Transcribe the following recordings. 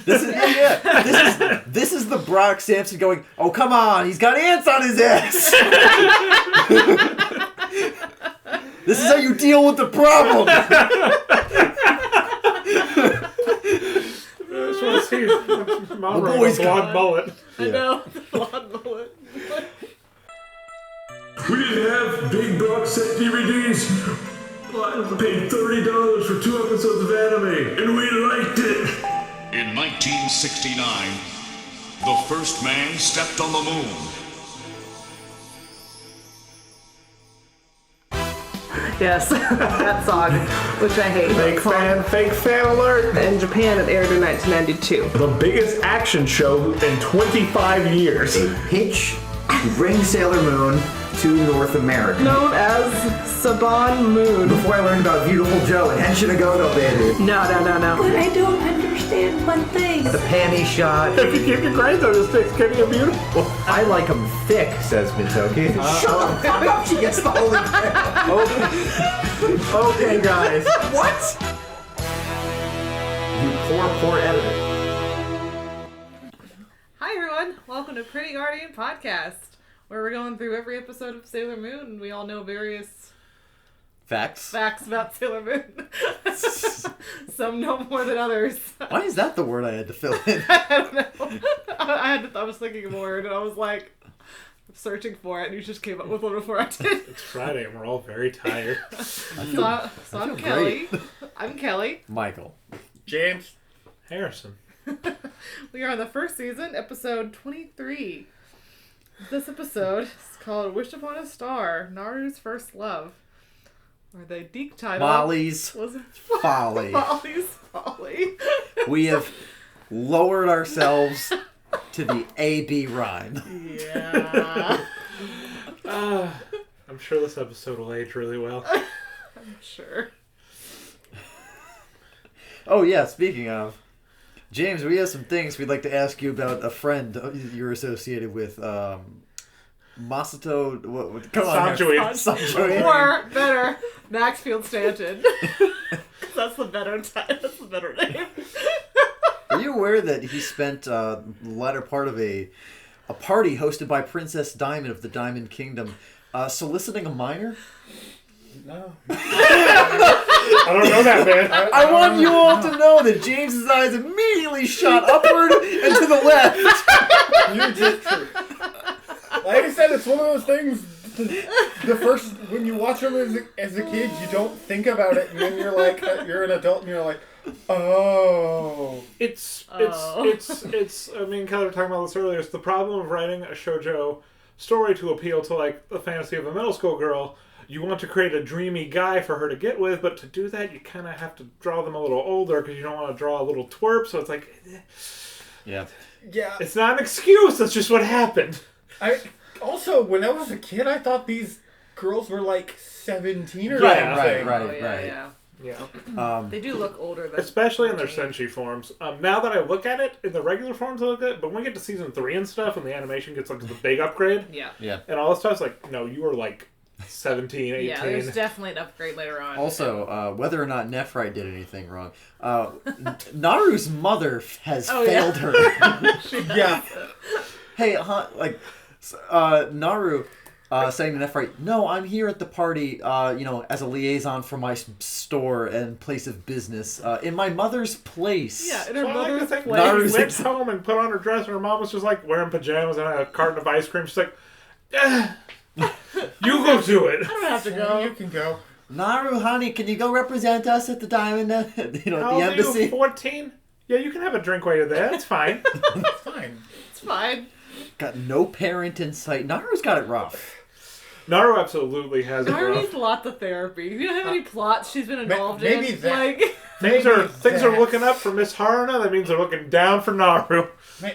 This is the Brock Sampson going, oh, come on, he's got ants on his ass. This is how you deal with the problem. I just want to see Mom The boy's blonde mullet. I know, the blonde mullet. We didn't have Big Brock set DVDs. I paid $30 for 2 episodes of anime, and we liked it. In 1969, the first man stepped on the moon. Yes, that song, which I hate. Fake fan alert. In Japan, it aired in 1992. The biggest action show in 25 years. Hitch to bring Sailor Moon to North America. Known as Saban Moon. Before I learned about Beautiful Joe and Henshin Agogo, baby. No. But I don't understand one thing. The panty shot. If you keep your grades on the sticks, can you beautiful? I like them thick, says Mitsuki. Shut the fuck up, she gets the holy grail. Okay, guys. What? You poor editor. Hi, everyone. Welcome to Pretty Guardian Podcast, where we're going through every episode of Sailor Moon, and we all know various Facts about Sailor Moon. Some know more than others. Why is that the word I had to fill in? I don't know. I was thinking of a word, and I was like searching for it, and you just came up with one before I did. It's Friday, and we're all very tired. So I'm Kelly. I'm Kelly. Michael. James. Harrison. We are on the first season, episode 23. This episode is called Wish Upon a Star, Naru's First Love. Or the Deke title Molly's was Folly. Molly's Folly. We have lowered ourselves to the A-B rhyme. Yeah. I'm sure this episode will age really well. I'm sure. Oh yeah, speaking of, James, we have some things we'd like to ask you about a friend you're associated with. Masato, come on, Sanjui. Or better, Maxfield Stanton. That's the better title. That's the better name. Are you aware that he spent the latter part of a party hosted by Princess Diamond of the Diamond Kingdom, soliciting a minor? No. I don't know that, man. I want you all to know that James's eyes immediately shot upward and to the left. You're just true. Like I said, it's one of those things. The first, when you watch them as a kid, you don't think about it, and then you're like, you're an adult, and you're like, oh. It's. I mean, Kelly were talking about this earlier. It's the problem of writing a shoujo story to appeal to like the fantasy of a middle school girl. You want to create a dreamy guy for her to get with, but to do that, you kind of have to draw them a little older because you don't want to draw a little twerp. So it's like, yeah, it's not an excuse. That's just what happened. Also, when I was a kid, I thought these girls were like 17 or right. Yeah. They do look older than especially in their senshi forms. Now that I look at it, in the regular forms, I look at it, but when we get to season 3 and stuff, and the animation gets like the big upgrade, yeah, and all this stuff, it's like, no, you were like 17, 18. Yeah, there's definitely an upgrade later on. Also, whether or not Nephrite did anything wrong, Naru's mother has failed her. Yeah. Hey, Naru saying to Nephrite, no, I'm here at the party, as a liaison for my store and place of business, in my mother's place. Yeah, in her mother's place. Naru went home and put on her dress, and her mom was just like wearing pajamas and a carton of ice cream. She's like, you go do it. I don't have to go. You can go. Naru, honey, can you go represent us at the Diamond, at the embassy? 14? Yeah, you can have a drink while you're there. It's fine. It's fine. It's fine. Got no parent in sight. Naru's got it rough. Naru absolutely has it Naru rough. needs lots of therapy. You know how many plots she's been involved maybe in? that. Things are looking up for Miss Haruna. That means they're looking down for Naru.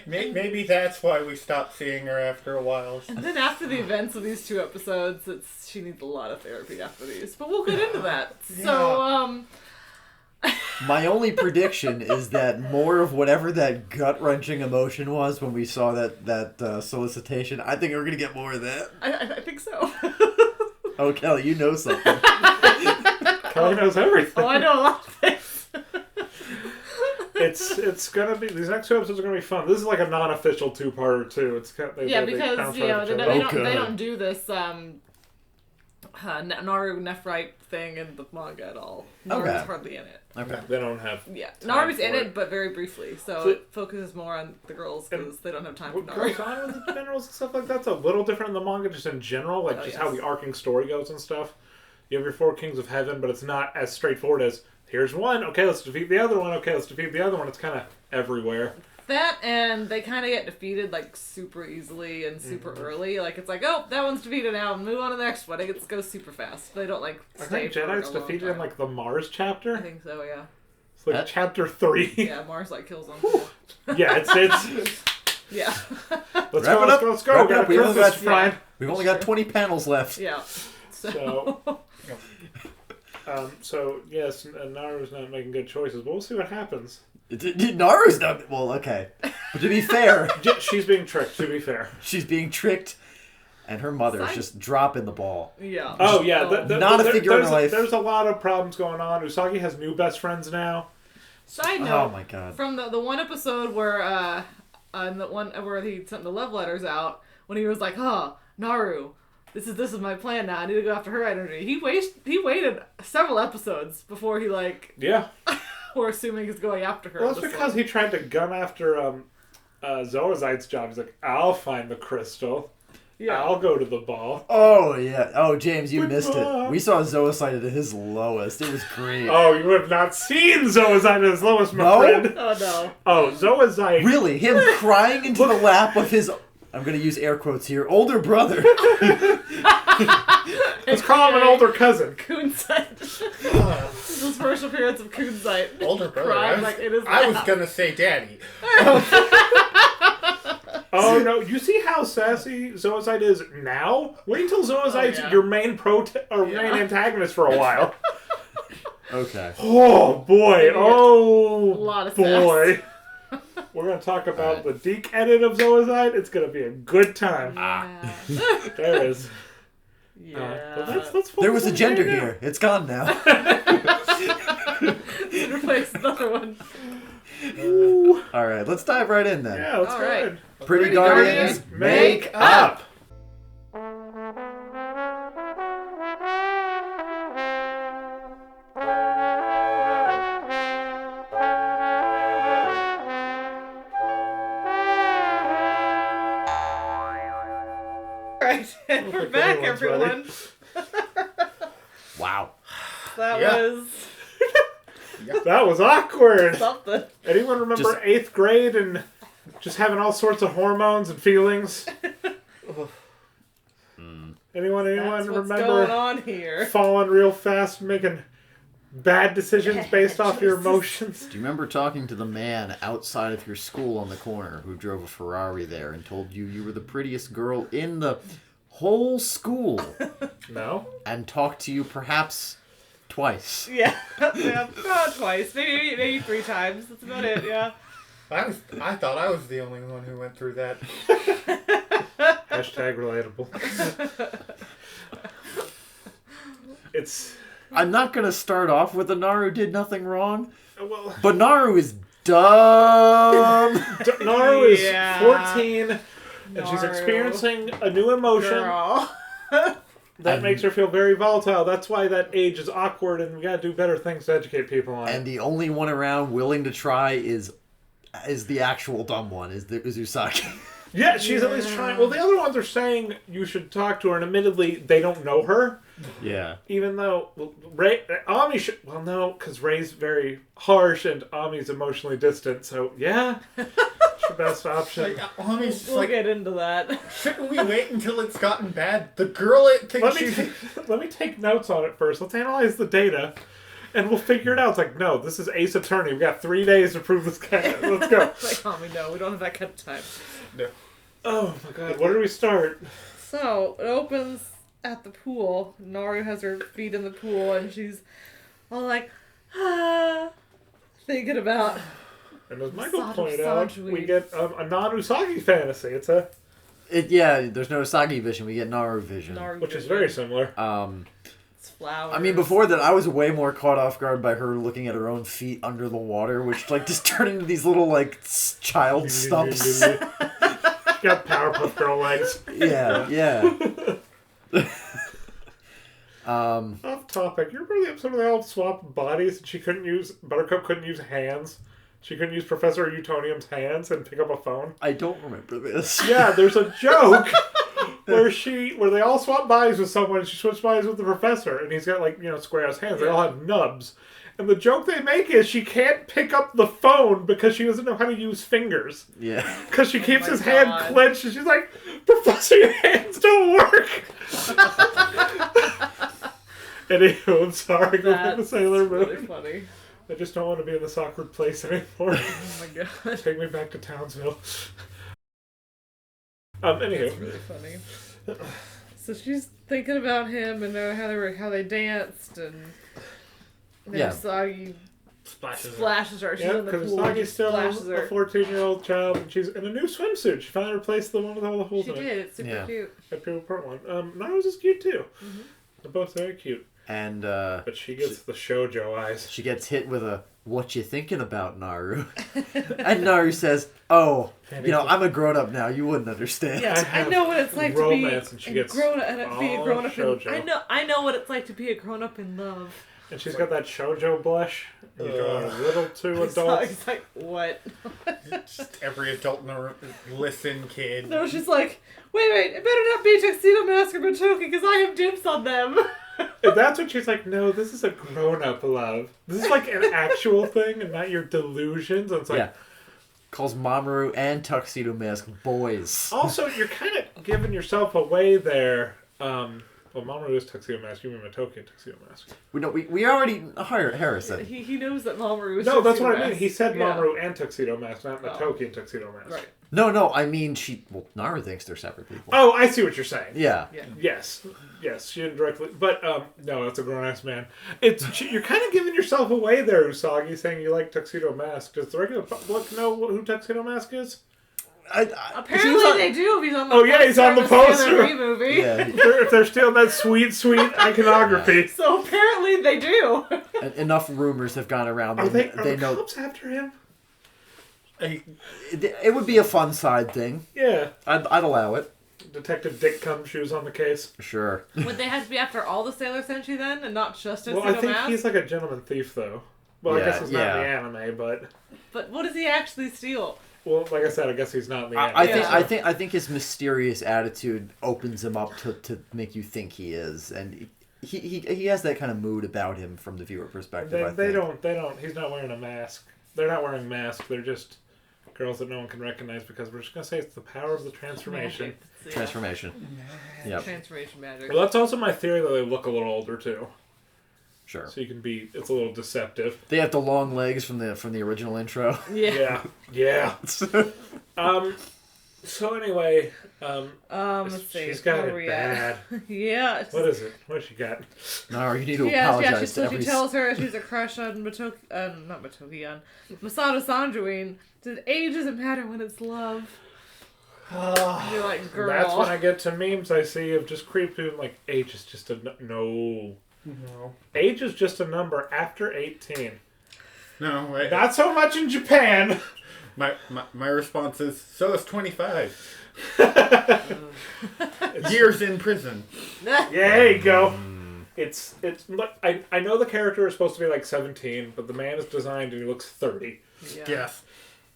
Maybe that's why we stopped seeing her after a while. And then after the events of these 2 episodes, she needs a lot of therapy after these. But we'll get into that. Yeah. So, My only prediction is that more of whatever that gut-wrenching emotion was when we saw that solicitation, I think we're going to get more of that. I think so. Oh, Kelly, you know something. Kelly knows everything. Oh, I know a lot of things. It's gonna be, these next 2 episodes are gonna be fun. This is like a non-official 2-parter too. It's kind of, Yeah, they because bounce you know off each they other. don't do this Naru Nephrite thing in the manga at all. Naru's hardly in it. Okay. They don't have. Yeah, time Naru's in for it, but very briefly. So it focuses more on the girls because they don't have time for What Naru. goes on with the generals and stuff like that's a little different in the manga, just in general, like just how the arcing story goes and stuff. You have your 4 kings of heaven, but it's not as straightforward as here's one. Okay, let's defeat the other one. Okay, let's defeat the other one. It's kind of everywhere. That and they kind of get defeated like super easily and super early. Like it's like, oh, that one's defeated now. Move on to the next one. It goes super fast. They don't like I stay think for Jedi's a long defeated time. in like the Mars chapter. I think so. Yeah. It's like chapter 3. Yeah, Mars like kills them. Yeah, it's Yeah. let's Wrap go. it up. Let's go. Wrap it Gotta up. We prove only this, got- Brian. We've only got 20 panels left. Yeah. So, so yes, Naru's not making good choices, but we'll see what happens. Naru's not. Well, okay. But to be fair, Yeah, she's being tricked. To be fair. she's being tricked, and her mother's just dropping the ball. Yeah. Oh yeah, Not a figure of life. There's a lot of problems going on. Usagi has new best friends now. Side note. Oh my god. From the one episode where the one where he sent the love letters out when he was like, "Oh, Naru, this is my plan now. I need to go after her energy." He waited several episodes before he Yeah. we're assuming he's going after her. Well, that's because he tried to gun after Zoazite's job. He's like, I'll find the crystal. Yeah. I'll go to the ball. Oh yeah. Oh James, you missed it. We saw Zoicide at his lowest. It was great. Oh, you have not seen Zoazite at his lowest, my No? friend. Oh no. Oh, Zoazite. Really, him crying into the lap of his. I'm gonna use air quotes here. Older brother. Let's call him an older cousin. Kunzite. His first appearance of Kunzite. Older brother. Crying like it is I was now. gonna say daddy. Oh no! You see how sassy Zoazite is now? Wait until Zoazite's your main main antagonist for a while. Okay. Oh boy! Oh A lot of boy! We're gonna talk about the Deke edit of Zoazite. It's gonna be a good time. Yeah. There is. Yeah. Let's There was focus a on gender Jay now. here. It's gone now. Replace another one. All right, let's dive right in then. Yeah, let's All go right. ahead. Pretty Guardians, Make up. Alright, and we're back, everyone's everyone. Wow. That Yeah. was That was awkward. something. Anyone remember Just- 8th grade and just having all sorts of hormones and feelings? Anyone That's what's remember going on here. falling real fast, making bad decisions based off your emotions? Do you remember talking to the man outside of your school on the corner who drove a Ferrari there and told you you were the prettiest girl in the whole school No. and talked to you perhaps twice? Yeah, not twice, maybe 3 times. That's about it. Yeah. I thought I was the only one who went through that. Hashtag relatable. It's I'm not going to start off with the Naru did nothing wrong, well. but Naru is dumb. Naru is Yeah. 14, and she's Naru. experiencing a new emotion Girl. that makes her feel very volatile. That's why that age is awkward, and we gotta do better things to educate people on. And the only one around willing to try is the actual dumb one, is Usagi. Yeah, she's at least trying. Well, the other ones are saying you should talk to her, and admittedly, they don't know her. Yeah. Even though Ami should. Well, no, because Ray's very harsh, and Ami's emotionally distant. So yeah, it's the best option. Like, Ami's We'll like, get into that. shouldn't we wait until it's gotten bad? The girl it thinks Let me take notes on it first. Let's analyze the data, and we'll figure it out. It's like, no, this is Ace Attorney. We got 3 days to prove this guy. Let's go. Like, Mommy, no, we don't have that kind of time. No. Oh my god, where do we start? So, it opens at the pool. Naru has her feet in the pool, and she's all like, thinking about... And as Michael Sod of pointed out, Sojui. we get a non-Usagi fantasy. It's a Yeah, there's no Usagi vision. We get Naru vision. Naru which is vision. very similar. flowers. I mean, before that, I was way more caught off guard by her looking at her own feet under the water, which like just turn into these little like child stumps. She got Powerpuff Girl legs. Yeah. Off topic. You remember the episode where they all swapped bodies and Buttercup couldn't use hands? She couldn't use Professor Utonium's hands and pick up a phone? I don't remember this. Yeah, there's a joke where they all swap bodies with someone and she switched bodies with the professor and he's got like, square ass hands. They all have nubs. And the joke they make is she can't pick up the phone because she doesn't know how to use fingers. Yeah. Because she keeps his hand clenched and she's like, Professor, your hands don't work. Anywho, I'm sorry. Go back to Sailor Moon. Really funny. I just don't want to be in this awkward place anymore. Oh my god. Take me back to Townsville. Anywho. That's really funny. So she's thinking about him and how they danced and Usagi splashes her. She's in the because pool. Usagi's still splashes her. a 14-year-old child and she's in a new swimsuit. She finally replaced the one with all the holes She in it. did. It's super cute. That people part one. Naru's is cute too. Mm-hmm. They're both very cute. And but she gets the shoujo eyes. She gets hit with a "What you thinking about, Naru?" And Naru says, "Oh, I'm a grown up now. You wouldn't understand." Yeah, I know what it's like to be a grown up. I know what it's like to be a grown up in love. And she's got that shoujo blush. You draw a little too adult. It's like, what? Just every adult in the room. Listen, kid. No, she's like, wait, it better not be Tuxedo Mask or Motoki because I have dibs on them. And that's when she's like, no, this is a grown-up love. This is like an actual thing and not your delusions. And it's like, calls Mamoru and Tuxedo Mask boys. Also, you're kind of giving yourself away there. Well, Mamoru is Tuxedo Mask. You mean Motoki and Tuxedo Mask. We already hired Harrison. He knows that Mamoru is No, Tuxedo that's what Mask. I mean. He said Mamoru and Tuxedo Mask, not Motoki and Tuxedo Mask. Right. No, I mean, Naru thinks they're separate people. Oh, I see what you're saying. Yeah. Yes, she didn't directly, but no, that's a grown-ass man. You're kind of giving yourself away there, Usagi, saying you like Tuxedo Mask. Does the regular public know who Tuxedo Mask is? Apparently they do. He's on the he's on the poster. Movie. Yeah. if they're stealing that sweet iconography. Yeah. So apparently they do. Enough rumors have gone around. Are they the know. cops after him? It would be a fun side thing. Yeah. I'd allow it. Detective Dick Cumshoes on the case. Sure. Would they have to be after all the Sailor Senshi then, and not just Well, I think he's like a gentleman thief, though. Well, I guess it's not in the anime, but. But what does he actually steal? Well, like I said, I guess he's not in the anime. I think his mysterious attitude opens him up to make you think he is, and he has that kind of mood about him from the viewer perspective. They don't. He's not wearing a mask. They're not wearing masks. They're just girls that no one can recognize because we're just gonna say it's the power of the transformation. Transformation. Yeah. Transformation magic. Well, that's also my theory that they look a little older too. Sure. So you can be. It's a little deceptive. They have the long legs from the original intro. Yeah. So anyway, let's see. She's got it bad. Yeah. What is it? What she got? No, you need to apologize to every... She tells her she's a crush on Masato Sanjuin. Says age doesn't matter when it's love. You're like, girl. That's when I get to memes I see of just creep people like, age is just a... No. Age is just a number after 18. No, wait. Not so much in Japan. My response is, so is 25. Years in prison. There you go. It's I know the character is supposed to be like 17, but the man is designed and he looks 30. Yeah. Yes.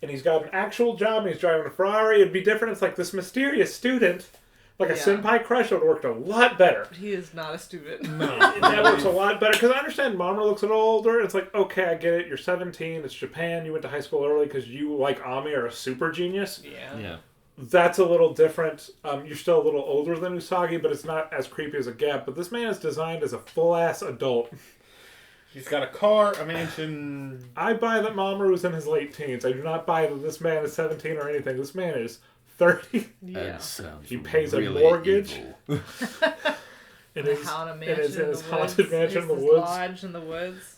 And he's got an actual job and he's driving a Ferrari. It'd be different. It's like this mysterious student. Like a senpai crush would have worked a lot better. But he is not a student. No. That works a lot better. Because I understand Mamoru looks a little older. It's like, okay, I get it. You're 17. It's Japan. You went to high school early because you, like Ami, are a super genius. Yeah. That's a little different. You're still a little older than Usagi, but it's not as creepy as a gap. But this man is designed as a full-ass adult. He's got a car, a mansion. I buy that Mamoru's in his late teens. I do not buy that this man is 17 or anything. This man is 30. Yeah. He pays a mortgage. in his haunted mansion in the woods. Lodge in the woods.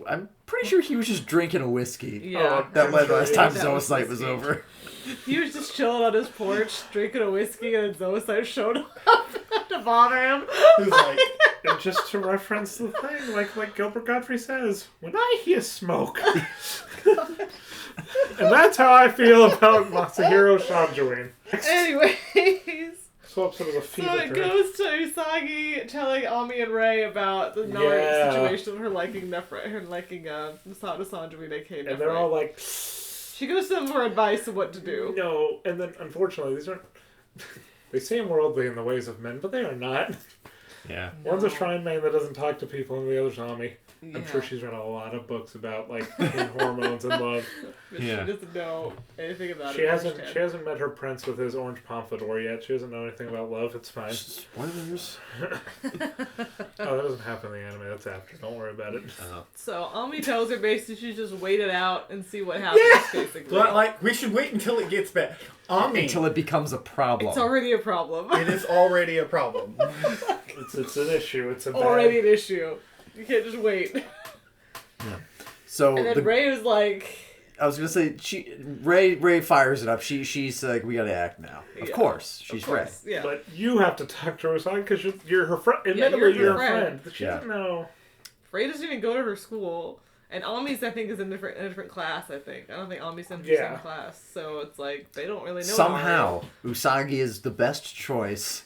I'm pretty sure he was just drinking a whiskey. Yeah. That last time Zoisite was over. He was just chilling on his porch, drinking a whiskey, and Zoisite showed up to bother him. He was like, And just to reference the thing, like Gilbert Godfrey says, when I hear smoke. And that's how I feel about Masahiro Sanjuin. Anyways, So upset with a so fever it dream. goes to Usagi telling Ami and Rei about the Naru Yeah. situation of her liking Masada Sanjuin, aka And they're all Nephrite. like, She goes to them for advice of what to do. no. And then, unfortunately, these aren't... They seem worldly in the ways of men, but they are not. Yeah. One's a shrine maid that doesn't talk to people, and the other's Ami. I'm Yeah. sure she's read a lot of books about, like, hormones and love. But Yeah. she doesn't know anything about She it. hasn't met her prince with his orange pompadour yet. She doesn't know anything about love. It's fine. Spoilers. Oh, that doesn't happen in the anime. That's after. Don't worry about it. So Ami tells her basically she should just wait it out and see what happens, basically. but, like, we should wait until it gets bad. Ami, Until it becomes a problem. It's already a problem. it is already a problem. It's an issue. It's a bad... Already an issue. You can't just wait. So And then Ray was like, I was gonna say Ray fires it up. She's like, we gotta act now. Of Yeah. course, she's of course, Ray. yeah. But you have to talk to Usagi because you're her friend. Yeah, Admittedly, you're you're her her friend. friend. She Yeah. doesn't know. Ray doesn't even go to her school. And Ami's, I think, is in a different class, I think. I don't think Ami's in the Yeah. same class. So it's like, they don't really know Somehow, Usagi is the best choice,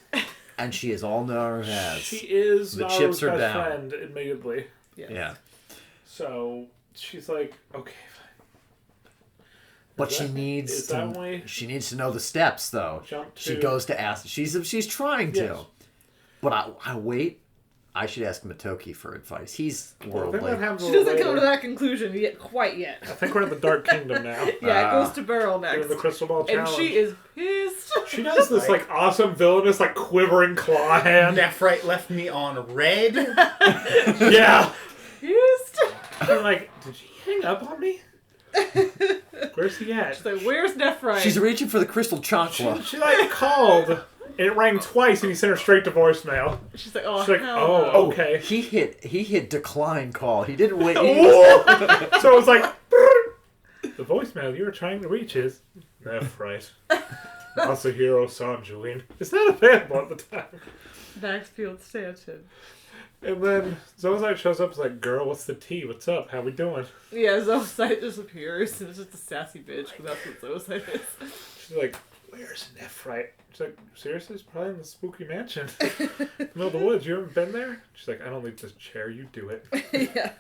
and she is all Naru has. She is The Naru's chips are best down. friend, admittedly. Yes. Yeah, So she's like, okay, fine. but Is she that- needs is to. that way? She needs to know the steps, though. Jump She to- goes to ask. She's trying to, Yes. but I wait. I should ask Matoki for advice. He's I think worldly. that happens a She little doesn't come later. to that conclusion quite yet. I think we're in the Dark Kingdom now. Yeah, it goes to Beryl Doing next. the Crystal Ball And Challenge. she is pissed. She does this like awesome villainous like quivering claw hand. Nephrite left me on red. Yeah. Pissed. I'm like, did she hang up on me? Where's he at? So where's Nephrite? She's reaching for the crystal chocolate. She like called and it rang twice and he sent her straight to voicemail. She's like, oh, She's like, hell oh, no. okay. He hit decline call. He didn't wait. So it was like, the voicemail you were trying to reach is Nephrite. Masahiro Sanjuin. Is that available at the time? Maxfield Stanton. And then Zozite shows up and is like, girl, what's the tea? What's up? How we doing? Yeah, Zoisite disappears, and it's just a sassy bitch, because that's what Zoisite is. She's like, where's Nephrite? She's like, seriously? It's probably in the spooky mansion. Middle of the woods. You haven't been there? She's like, I don't leave this chair. You do it. Yeah.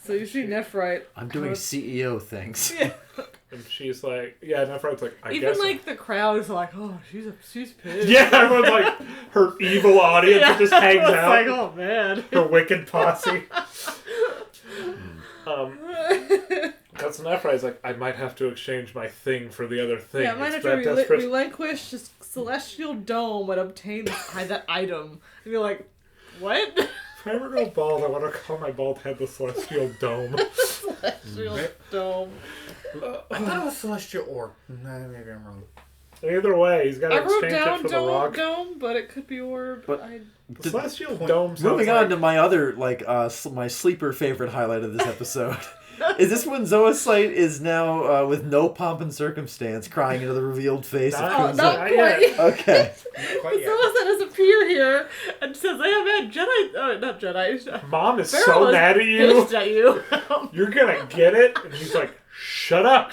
So you see Nephrite. I'm doing CEO things. Yeah. And she's like, yeah, Nephrite's like, I Even guess. like the crowd is like, oh, she's pissed. Yeah, everyone's like, her evil audience that just hangs It's out. like, oh man. Her wicked posse. That's Nephrite's like, I might have to exchange my thing for the other thing. Yeah, I might It's have to that desperate. relinquish this celestial dome and obtain that item. And you're like, what? If I ever go bald, I want to call my bald head the Celestial Dome. Celestial dome. I thought it was celestial orb. No, maybe I'm wrong. Either way, he's got I to wrote exchange it down for the rock. dome, but it could be orb. But- The Celestial Dome sounds Moving like... on to my other, my sleeper favorite highlight of this episode. Is this when Zoisite is now, with no pomp and circumstance, crying into the revealed face of Not- Queen Not Not Zoe? yet. quite. Okay. Quite yet. Someone does appear here and says, "I have had Jedi." Oh, not Jedi. Mom is Beryl so is mad at you. Pissed at you. You're gonna get it. And he's like, shut up.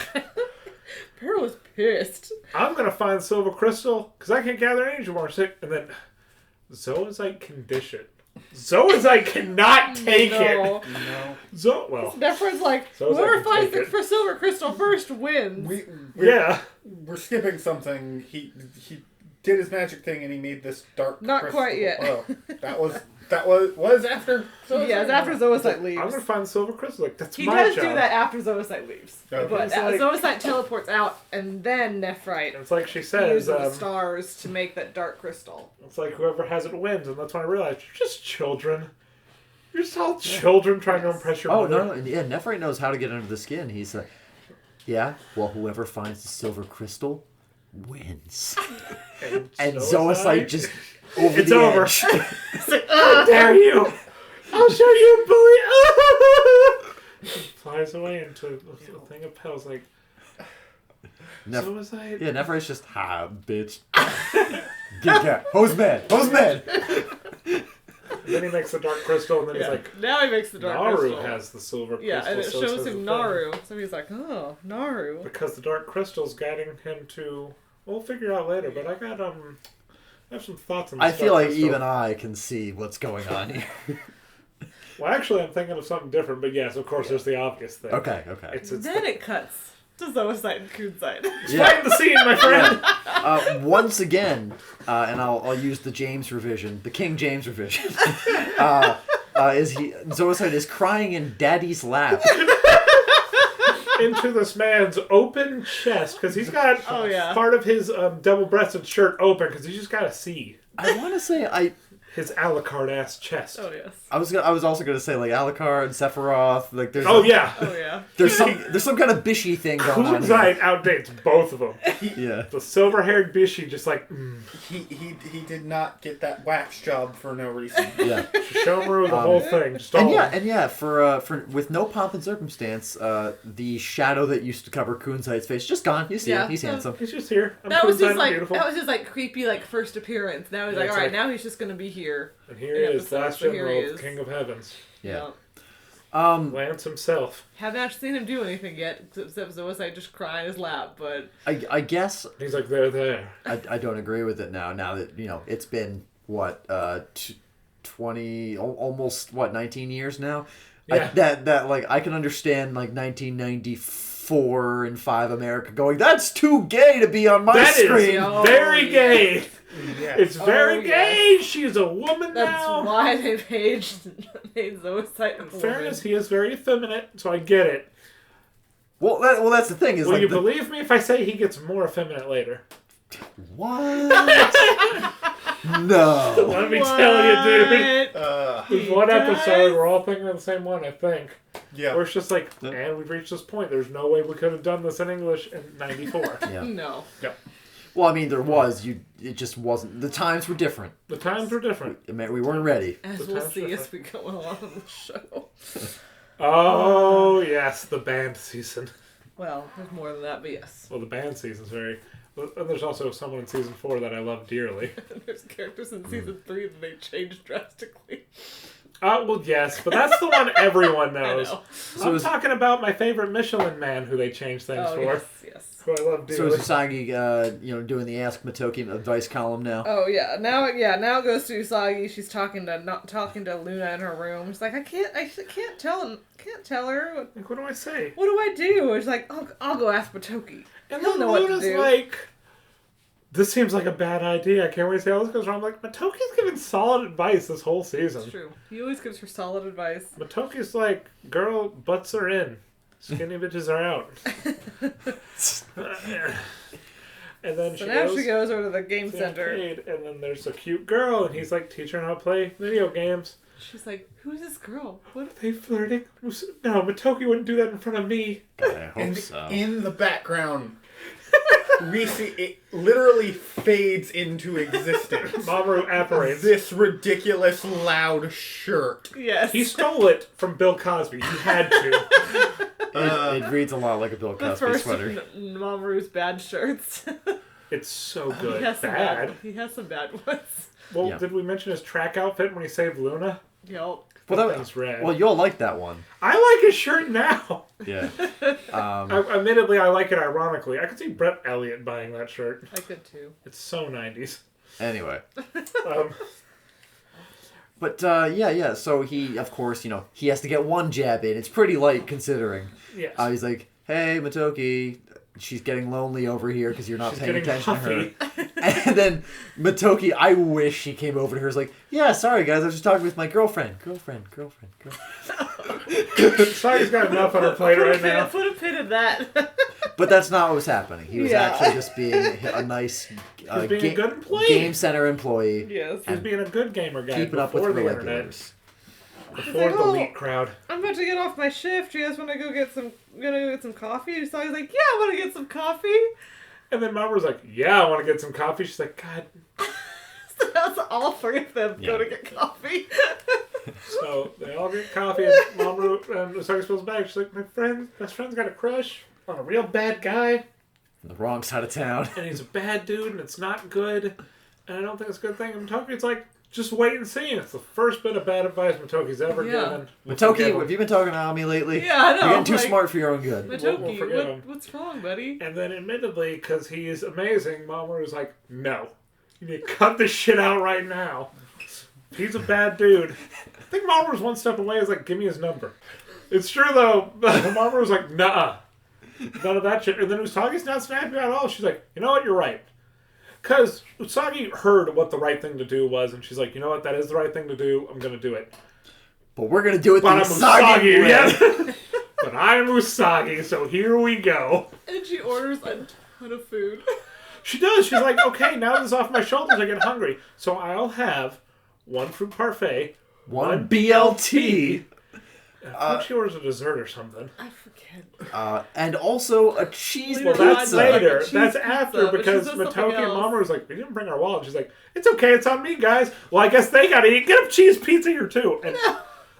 Beryl was pissed. I'm gonna find Silver Crystal because I can't gather energy more. And then Zoazite can dish it. Zoazite cannot take it. No. No. Well, Nephron's like, So it's whoever like, finds take the it. for silver crystal first wins. yeah. We're skipping something. He did his magic thing and he made this dark. Not crystal. quite yet. Oh, that was after. Yeah, it's after Zoisite leaves. I'm gonna find Silver Crystal. Like that's He my does job. do that after Zoisite leaves. Okay. But It's like- Zoisite teleports out, and then Nephrite And it's like she uses says. the stars to make that dark crystal. It's like whoever has it wins, and that's when I realized you're just children. You're just all children trying to impress your Oh, mother. no. Yeah, Nephrite knows how to get under the skin. He's like, yeah, well, whoever finds the silver crystal wins. And Zoisite just over It's the over. edge. How dare you! I'll show you, bully! He flies away into the thing of petals like, Suicide? Yeah, Nephri's just, ha, bitch. Get hose man. And then he makes the dark crystal, and then he's like, now he makes the dark Naru crystal. has the silver crystal. Yeah, and it so shows says him the Naru. thing. So he's like, oh, Naru. Because the dark crystal's guiding him to... We'll figure out later, but I have some thoughts on this I feel dark like crystal. even I can see what's going on here. Well, actually, I'm thinking of something different, but yes, of course, there's the obvious thing. Okay. It's Then it cuts to Zoisite and Kunsite. Find the scene, my friend! Once again, and I'll use the James revision, the King James revision, Zoisite is crying in Daddy's lap. Into this man's open chest, because he's got part of his double-breasted shirt open, because he's just got to see I want to say his Alucard ass chest. Oh, yes. I was also gonna say like Alucard, Sephiroth, like there's Oh yeah. there's some kind of Bishy thing going on here. Kunzite outdates both of them. Yeah. The silver-haired Bishi just like, He did not get that wax job for no reason. Yeah. Shomaru the whole thing. Just all And yeah, for with no pomp and circumstance, the shadow that used to cover Kunzite's face just gone. You see him. He's handsome. He's just here. I'm That was Kunzite, his I'm like beautiful. that was his like creepy like first appearance. Now he's like, it's all right, like- now he's just gonna be here. And here he is, Yeah, last so here he general, is. King of Heavens. Yeah. Lance himself. Haven't actually seen him do anything yet, except Zoisite just cry in his lap. But I guess He's like, they're there. I don't agree with it now. Now that it's been what 20 almost 19 years now. Yeah. That like I can understand like 1994 and 5 America going, that's too gay to be on my That screen. Oh, very gay. Yeah. It's very Oh, gay. She's a woman that's now. why they made Zoisite a In fairness, woman. he is very effeminate, so I get it. Well, that's the thing is Will like you believe me if I say he gets more effeminate later? what? No. Let me tell you, dude. There's one does? episode, we're all thinking of the same one, I think. Yeah. Where it's just like, and we've reached this point. There's no way we could have done this in English in 94. Yeah. No. Well, I mean, there was. It just wasn't. The times were different. The times were different. I mean, we weren't ready. As The we'll times see were as we go along in the show. Oh, yes, the band season. Well, there's more than that, but yes. Well, the band season's very... And there's also someone in season 4 that I love dearly. There's characters in season 3 that they changed drastically. Well, yes, but that's the one everyone knows. know. I'm talking about my favorite Michelin man who they changed things Oh, for. yes. Who I love So dearly. is Usagi, doing the Ask Matoki advice column now? Oh yeah, now it goes to Usagi. She's talking to Luna in her room. She's like, I can't tell her. Like, what do I say? What do I do? It's like, I'll go ask Matoki. And He'll then know what to Luna's do. like, this seems like a bad idea. I can't wait to see how this goes wrong. I'm like, Matoki's giving solid advice this whole season. It's true. He always gives her solid advice. Matoki's like, girl, butts are in. Skinny bitches are out. And then So now she goes over to the game to the center. arcade, and then there's a cute girl, and he's like, teach her how to play video games. She's like, who's this girl? What? Are they flirting? No, Matoki wouldn't do that in front of me. I hope And so. in the background, we see it literally fades into existence. Mamoru apparates. This ridiculous loud shirt. Yes. He stole it from Bill Cosby. He had to. It reads a lot like a Bill the Cosby first sweater. Mamoru's bad shirts. It's so good. He has some Bad. He has some bad ones. Well, Yeah. did we mention his track outfit when he saved Luna? Yep. Well, That thing's rad. well, you'll like that one. I like his shirt now. Yeah. Admittedly, I like it ironically. I could see Brett Elliott buying that shirt. I could too. It's so 90s. Anyway. Um, But, yeah. So he, of course, he has to get one jab in. It's pretty light considering. yes. He's like, hey, Matoki, she's getting lonely over here because you're not She's paying getting attention huffy. to her. And then Matoki, I wish he came over to her. He's like, yeah, sorry, guys. I was just talking with my girlfriend. Girlfriend. Sorry's got enough on her plate right now. Put a pin in that. But that's not what was happening. He was Yeah. actually just being a nice He's being a good employee. game center employee. Yes. He's being a good gamer guy Keeping up with before the the internet. regulars. Before the Oh. elite crowd. I'm about to get off my shift. You guys want to go get some? Gonna go get some coffee? So I was like, yeah, I want to get some coffee. And then Mamoru's like, yeah, I want to get some coffee. She's like, God. So that's all three of them go Yeah. to get coffee. So they all get coffee, and Mamoru and Usagi spills back. She's like, my best friend's got a crush on a real bad guy. the wrong side of town. And he's a bad dude, and it's not good. And I don't think it's a good thing. And Matoki's like, just wait and see. It's the first bit of bad advice Matoki's ever given. Matoki, have you been talking to Ami lately? Yeah, I know. You're getting too like, smart for your own good. Matoki, forgive him. what's wrong, buddy? And then, admittedly, because he's amazing, Mamoru's like, no. You need to cut this shit out right now. He's a bad dude. I think Mamoru's one step away. Is like, give me his number. It's true, though. Mamoru's like, nah. None of that shit. And then Usagi's not snapping at all. She's like, you know what? You're right. Because Usagi heard what the right thing to do was, and she's like, you know what? That is the right thing to do. I'm going to do it. But we're going to do it But the I'm Usagi Usagi, way. yeah. But I'm Usagi, so here we go. And she orders a ton of food. She does. She's like, okay, now this is off my shoulders. I get hungry. So I'll have one fruit parfait, One BLT. I think she orders a dessert or something. I forget. And also a cheese Well, pizza. that's later. Cheese That's pizza, after but she because says something Matoki and else. Mama was like, we didn't bring our wallet. She's like, it's okay. It's on me, guys. Well, I guess they gotta eat. Get a cheese pizza here too. And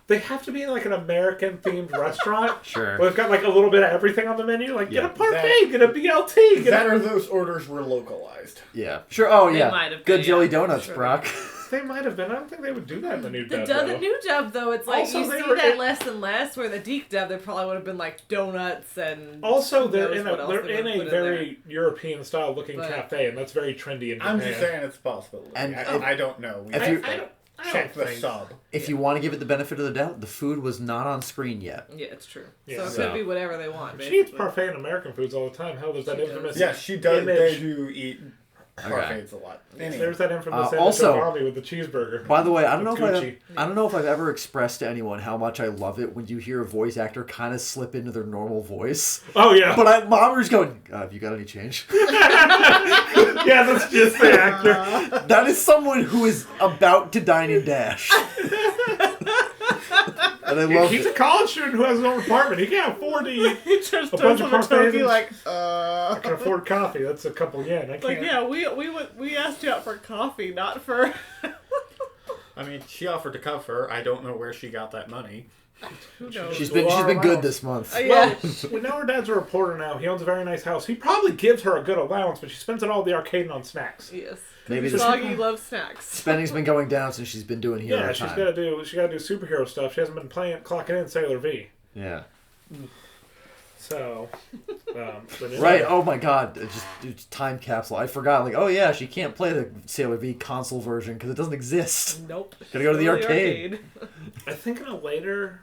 they have to be in like an American themed restaurant. Sure. Where they've got like a little bit of everything on the menu. Like, get Yeah. a parfait, get a BLT. Get That or those orders were localized. Yeah. Sure. Oh, They yeah. might have Good been, jelly yeah. donuts, Sure. Brock. They might have been. I don't think they would do that in the new The dub. though. new dub, though, it's like Also, you they see were that in- less and less. Where the Deke dub, they probably would have been like donuts and. Also, who they're knows in what else a they would've put in very European style looking But- cafe, and that's very trendy in Japan. I'm just saying it's possible. And I don't know. We if have you- to I check don't the think- sub. If you want to give it the benefit of the doubt, the food was not on screen yet. there. Yeah, it's true. Yeah. So it So- could be whatever they want. She eats basically. parfait in American foods all the time. Hell, there's that She does. infamous. Yeah, she does. Image. They do eat parfaits a lot. Anyway. There's that infamous image Also- of Army with the cheeseburger. By the way, I don't know With if Gucci. I don't know if I've ever expressed to anyone how much I love it when you hear a voice actor kind of slip into their normal voice. Oh yeah, But Mommer's going, have you got any change? yeah, that's just the actor. That is someone who is about to dine and dash. And I love He's it. a college student who has his own apartment. He can't afford to eat. He just A turns bunch to of parfaits Matoki and- like, I can afford coffee. That's a couple yen. I can't. like yeah, we asked you out for coffee, not for. I mean, she offered to cover. I don't know where she got that money. Who knows? She's been good this month. Yeah. Well, we know her dad's a reporter now. He owns a very nice house. He probably gives her a good allowance, but she spends it all at the arcade and on snacks. Yes. Maybe this Soggy loves snacks. spending's been going down since she's been doing hero Yeah, she's time. got to do superhero stuff. She hasn't been clocking in Sailor V. Yeah. So, but anyway. Right. Oh my God. It's time capsule. I forgot. Like, oh yeah, she can't play the Sailor V console version because it doesn't exist. Nope. Gotta go to the arcade. I think in a later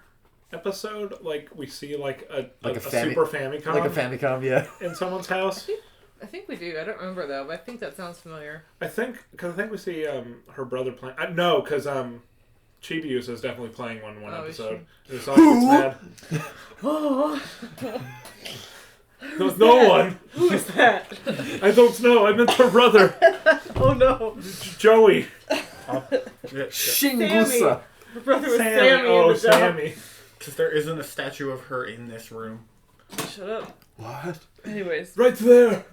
episode, like we see like a Fami- Super Famicom, Like a Famicom, yeah. in someone's house. I think we do. I don't remember though, but I think that sounds familiar. I think we see her brother playing. No, because Chibiusa is definitely playing one Oh, is episode. And it's always mad. Oh, There's no one. who is that? I don't know. I meant her brother, Oh no, Joey. Shingusa. her brother was Sammy. Sammy. Oh, in the dub. Sammy. Because there isn't a statue of her in this room. Shut up. What? Anyways. Right there.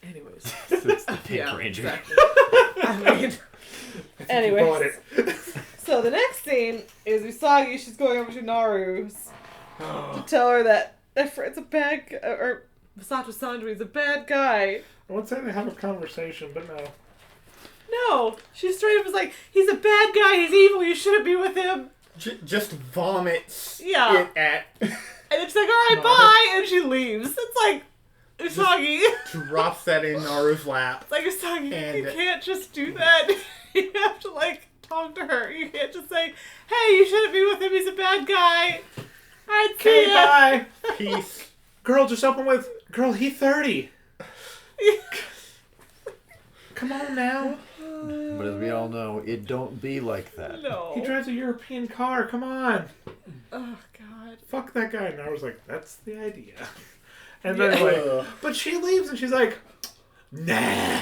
Anyways. It's the Pink Yeah. Ranger. Exactly. I mean. Bought Anyways. it. So the next scene is Usagi. She's going over to Naru's to tell her that it's a bad or Masato Sandri is a bad guy. I would say they have a conversation, but no. No, she straight up was like, he's a bad guy. He's evil. You shouldn't be with him. Just vomits Yeah. it at. And then she's like, all right, bye, and she leaves. It's like Usagi. Drops that in Naru's lap. It's like Usagi, And- you can't just do that. You have to like talk to her. You can't just say, hey, you shouldn't be with him. He's a bad guy. Alright, see Okay, ya. bye. Peace. Girl, just open with, girl, he 30. Come on now. But as we all know, it don't be like that. No. He drives a European car. Come on. Oh God. Fuck that guy. And I was like, that's the idea. And then like, but she leaves and she's like, nah.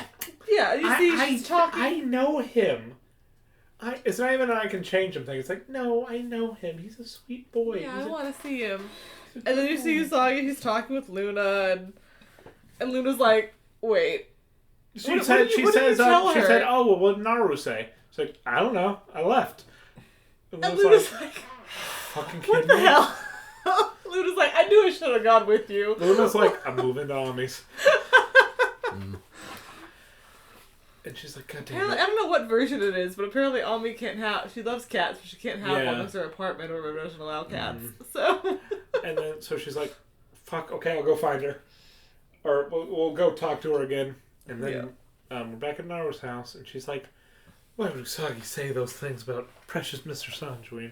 Yeah, you see, she's talking. I know him. It's not even an I can change him thing. It's like, no, I know him. He's a sweet boy. Yeah, He's I a- want to see him. And then you see Usagi, he's talking with Luna, and Luna's like, wait. She What said, did you tell she her? said, oh, well, what did Naru say? She's like, I don't know. I left. And And Luna's Luna's like, like, fucking what kidding the me? hell? Luna's like, I knew I should have gone with you. Luna's like, I'm moving to Ami's. And she's like, God damn Apparently, it. I don't know what version it is, but apparently Ami can't have. She loves cats, but she can't have one because her apartment or whatever doesn't allow cats. So. And then so she's like, fuck, okay, I'll go find her. Or we'll go talk to her again. And then we're back at Naru's house, and she's like, why would Usagi say those things about precious Mr. Sanjuin?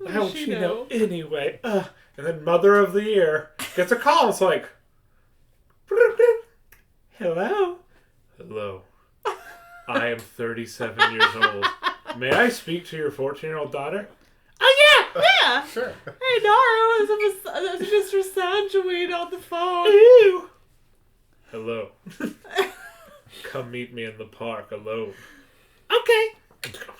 How would she know anyway? And then Mother of the Year gets a call. It's like, hello? Hello. I am 37 years old. May I speak to your 14-year-old daughter? Oh, yeah! Sure. Hey, Naru, there's Mr. Sanjuin on the phone. Ew. Hello. Come meet me in the park alone. Okay.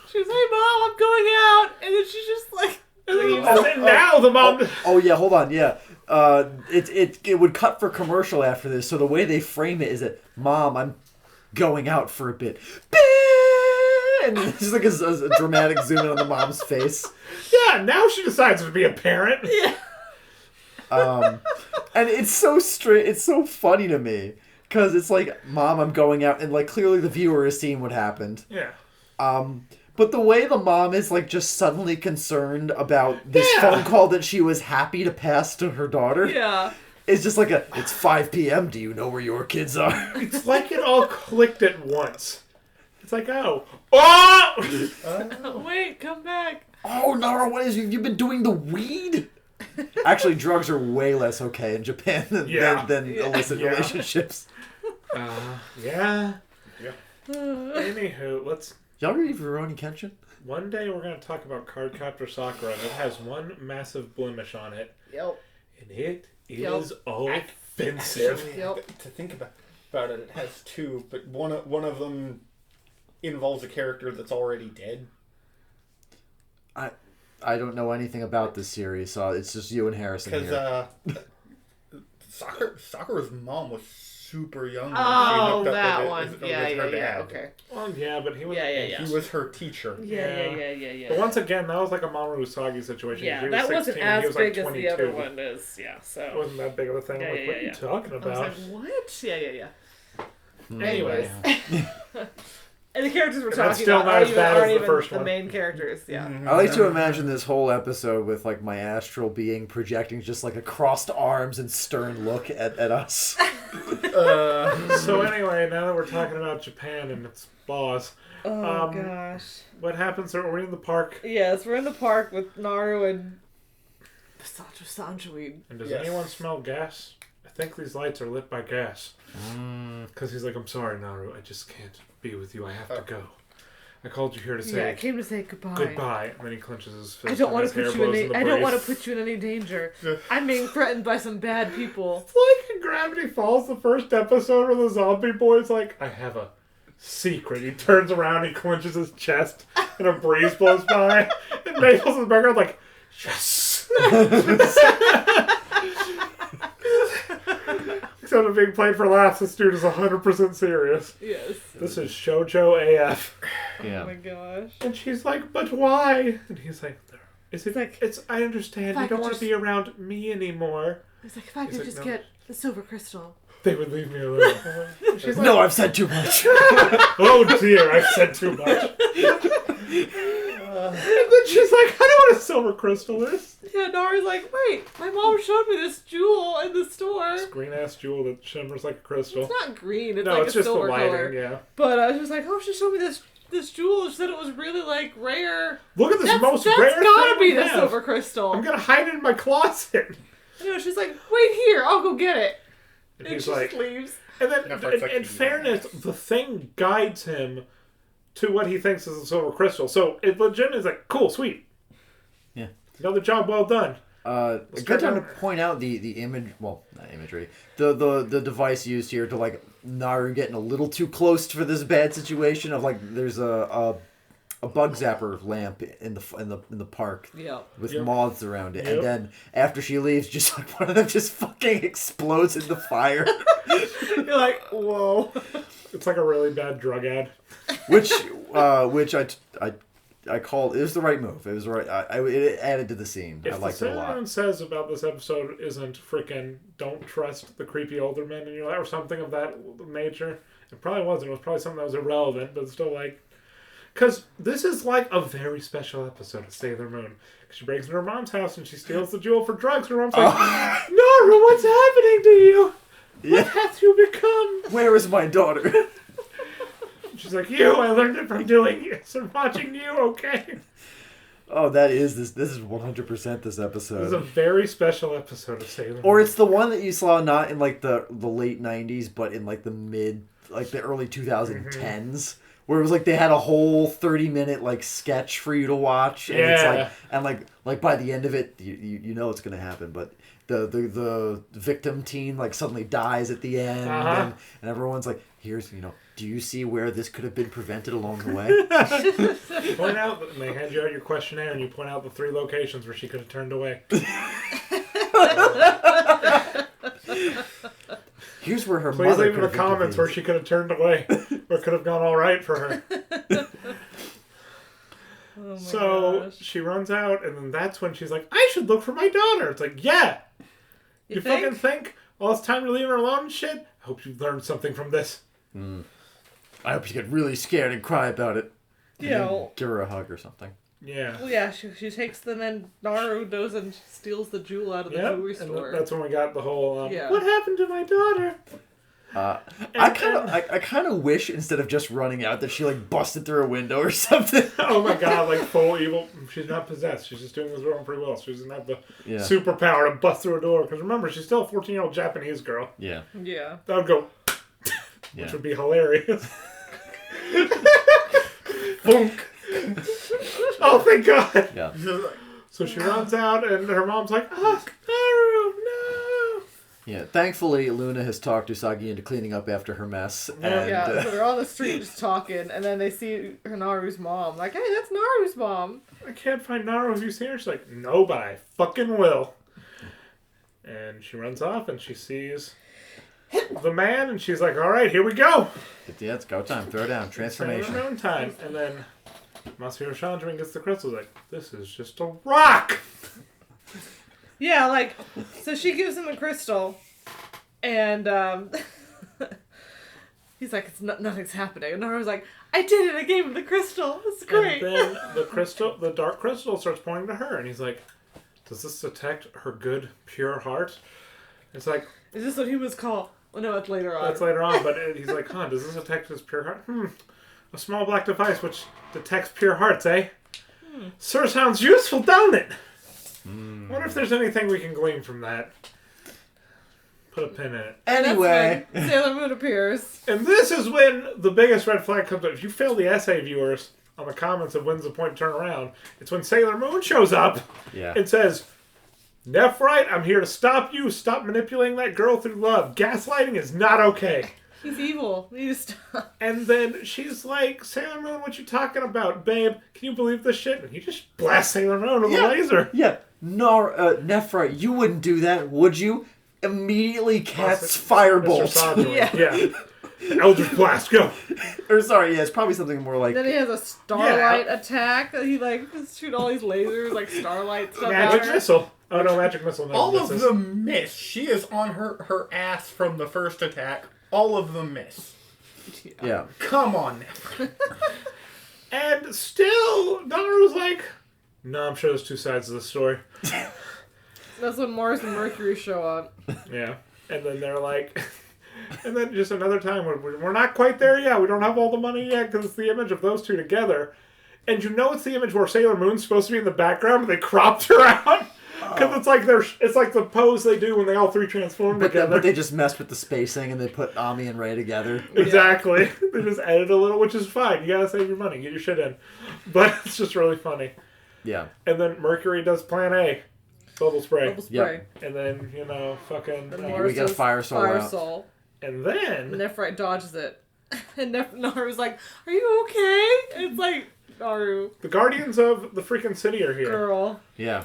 She was like, hey, Mom, I'm going out. And then she's just like, leaves. And then now the mom... Oh yeah, hold on, yeah. It would cut for commercial after this, so the way they frame it is that, Mom, I'm going out for a bit. And it's just like a dramatic zoom in on the mom's face. Yeah, now she decides to be a parent. Yeah. And it's so straight, it's so funny to me. Because it's like, Mom, I'm going out, and like clearly the viewer has seen what happened. Yeah. But the way the mom is like just suddenly concerned about this phone call that she was happy to pass to her daughter. Yeah. It's just like it's 5 p.m. Do you know where your kids are? It's like it all clicked at once. It's like, oh! Wait, come back. Oh, Nara, what is you've been doing the weed? Actually, drugs are way less okay in Japan than illicit relationships. Yeah. Anywho, let's... Y'all ready for Rurouni Kenshin? One day we're going to talk about Cardcaptor Sakura, and it has one massive blemish on it. Yep. And it is offensive. To think about it, it has two, but one of them involves a character that's already dead. I don't know anything about this series, so it's just you and Harrison here. Because Sakura's mom was super young. Oh, that one. Yeah, okay. Well, yeah, but he was... He was her teacher. Yeah. But once again, that was like a Mamoru Usagi situation. Yeah, he was that 16, wasn't he as was big like as the other one is. Yeah, so... It wasn't that big of a thing. I'm like, what are you talking about? I was like, what? Yeah. Anyways. And the characters we're And talking that's still about not aren't as even, bad as aren't the even first the one. main characters. Yeah. I like to imagine this whole episode with like my astral being projecting just like a crossed arms and stern look at us. So anyway, now that we're talking about Japan and its laws, Gosh. what happens? Are we in the park? Yes, we're in the park with Naru and Sanjuin. And does anyone smell gas? I think these lights are lit by gas. Because he's like, I'm sorry, Naru, I just can't be with you. I have to go. I called you here to say Yeah, I came to say goodbye. goodbye. And then he clenches his fist. I don't want want to put you in any. I don't want to put you in any danger. I'm being threatened by some bad people. It's like in Gravity Falls, the first episode where the zombie boy's like, I have a secret. He turns around, he clenches his chest, and a breeze blows by. And Maple's in the background like, yes! Except of being played for laughs, this dude is 100% serious. Yes. This is Shoujo AF. Oh my gosh. And she's like, but why? And he's like, I understand. You don't want to be around me anymore. It's like, if I could just get the silver crystal. They would leave me alone. She's like, No, I've said too much. oh dear, I've said too much. And then she's like, I know what a silver crystal is. Yeah, Naru's like, wait, my mom showed me this jewel in the store. This green ass jewel that shimmers like a crystal. It's not green, it's No, like it's a just the silver lighting, color. yeah. But I was just like, oh, she showed me this jewel. She said it was really like rare. Look at this That's most rare gotta thing be we the have. silver crystal. I'm gonna hide it in my closet. You know, she's like, wait here, I'll go get it. And And he's she like, just leaves. and then it's like in fairness, the thing guides him to what he thinks is a silver crystal. So it legitimately is like, cool, sweet. Yeah. Another job well done. A good time to point out the image, well, not imagery, the device used here to like Naru getting a little too close for this bad situation of like there's a bug zapper lamp in the park with moths around it, and then after she leaves, just like one of them just fucking explodes in the fire. You're like, whoa. It's like a really bad drug ad. which I it was the right move. It was the right. It added to the scene. If I liked the it a lot. everyone says about this episode isn't freaking don't trust the creepy older men in your life or something of that nature, it probably wasn't. It was probably something that was irrelevant, but still like, because this is like a very special episode of Sailor Moon. She breaks into her mom's house and she steals the jewel for drugs. Her mom's like, Naru, what's happening to you? What have you become? Where is my daughter? She's like, I learned it from doing this and watching you, okay? Oh, that is this. This is 100% this episode. This is a very special episode of Sailor Moon. Or it's the one that you saw not in like the late 90s, but in like the early 2010s. Where it was like they had a whole 30-minute like sketch for you to watch, and it's like by the end of it, you know it's gonna happen, but the victim teen like suddenly dies at the end, and everyone's like, here's do you see where this could have been prevented along the way? You point out, and they hand you out your questionnaire, and you point out the 3 locations where she could have turned away. Here's where her Please mother leave in the comments where she could have turned away, or could have gone all right for her. Oh my gosh. She runs out, and then that's when she's like, I should look for my daughter. It's like, yeah. You fucking think all this time you're leaving her alone and shit? I hope you learned something from this. I hope you get really scared and cry about it. Yeah. Give her a hug or something. Yeah. Well, yeah, she takes them, and Naru goes and steals the jewel out of the jewelry store. And that's when we got the whole, Yeah. What happened to my daughter? I kind of wish instead of just running out that she like busted through a window or something. Oh my god, like full evil. She's not possessed. She's just doing this her own free will. She doesn't have the superpower to bust through a door. Because remember, she's still a 14-year-old Japanese girl. Yeah. Yeah. That would go, which would be hilarious. Boonk. Oh, thank God. Yeah. So she runs out, and her mom's like, oh, Naru, no. Yeah. Thankfully, Luna has talked Usagi into cleaning up after her mess. And, so they're on the street just talking, and then they see Naru's mom. Like, hey, that's Naru's mom. I can't find Naru. Have you seen her? She's like, no, but I fucking will. And she runs off, and she sees the man, and she's like, all right, here we go. Yeah, it's go time. Throw down. Transformation. Sailor Moon time. And then Masahiro Shanjamin gets the crystal. He's like, this is just a rock. Yeah, like, so she gives him a crystal, and he's like, nothing's happening. And Naru's like, I did it, I gave him the crystal. It's great. And then the dark crystal starts pointing to her, and he's like, does this detect her good, pure heart? It's like, is this what humans call? Oh, no, it's later on. That's later on, but he's like, does this detect his pure heart? A small black device which detects pure hearts, eh? Sure sounds useful, don't it? Wonder if there's anything we can glean from that. Put a pin in it. Anyway. Sailor Moon appears. And this is when the biggest red flag comes up. If you fail the essay, viewers, on the comments of when's the point to turn around, it's when Sailor Moon shows up and says, Nephrite, I'm here to stop you. Stop manipulating that girl through love. Gaslighting is not okay. He's evil. You need to stop. And then she's like, Sailor Moon, what you talking about, babe? Can you believe this shit? And he just blasts Sailor Moon with a laser. Yeah. Nephrite, you wouldn't do that, would you? Immediately casts Firebolt. Yeah. Eldritch Blast, go. Or sorry, it's probably something more like... Then he has a starlight attack that he like shoot all these lasers, like starlight stuff. Magic missile. Oh no, magic missile. No, all of them miss. She is on her ass from the first attack. All of them miss. Yeah. Come on. And still, Naru's like, no, I'm sure there's 2 sides to the story. That's when Mars and Mercury show up. Yeah. And then they're like... And then just another time, we're not quite there yet. We don't have all the money yet because it's the image of those 2 together. And you know it's the image where Sailor Moon's supposed to be in the background, but they cropped her out. Because it's like the pose they do when they all 3 transform together. But they just messed with the spacing and they put Ami and Rei together. Exactly. They just edited a little, which is fine. You gotta save your money. Get your shit in. But it's just really funny. Yeah. And then Mercury does Plan A. Bubble spray. Bubble spray. Yep. And then, fucking... we got a Fire Soul out. Soul. And then... Nephrite dodges it. And Naru's like, are you okay? And it's like, Naru. The Guardians of the freaking city are here. Girl. Yeah.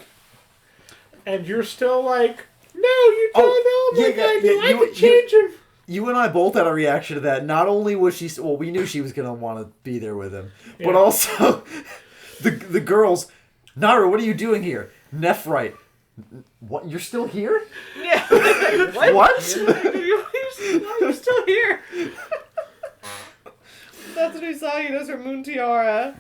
And you're still like, no, you don't know my guy. I can change him. You and I both had a reaction to that. Not only was she... Well, we knew she was going to want to be there with him. But also... The girls, Naru, what are you doing here? Nephrite. What? You're still here? Yeah. What? You're still here. That's when Usagi does her moon tiara.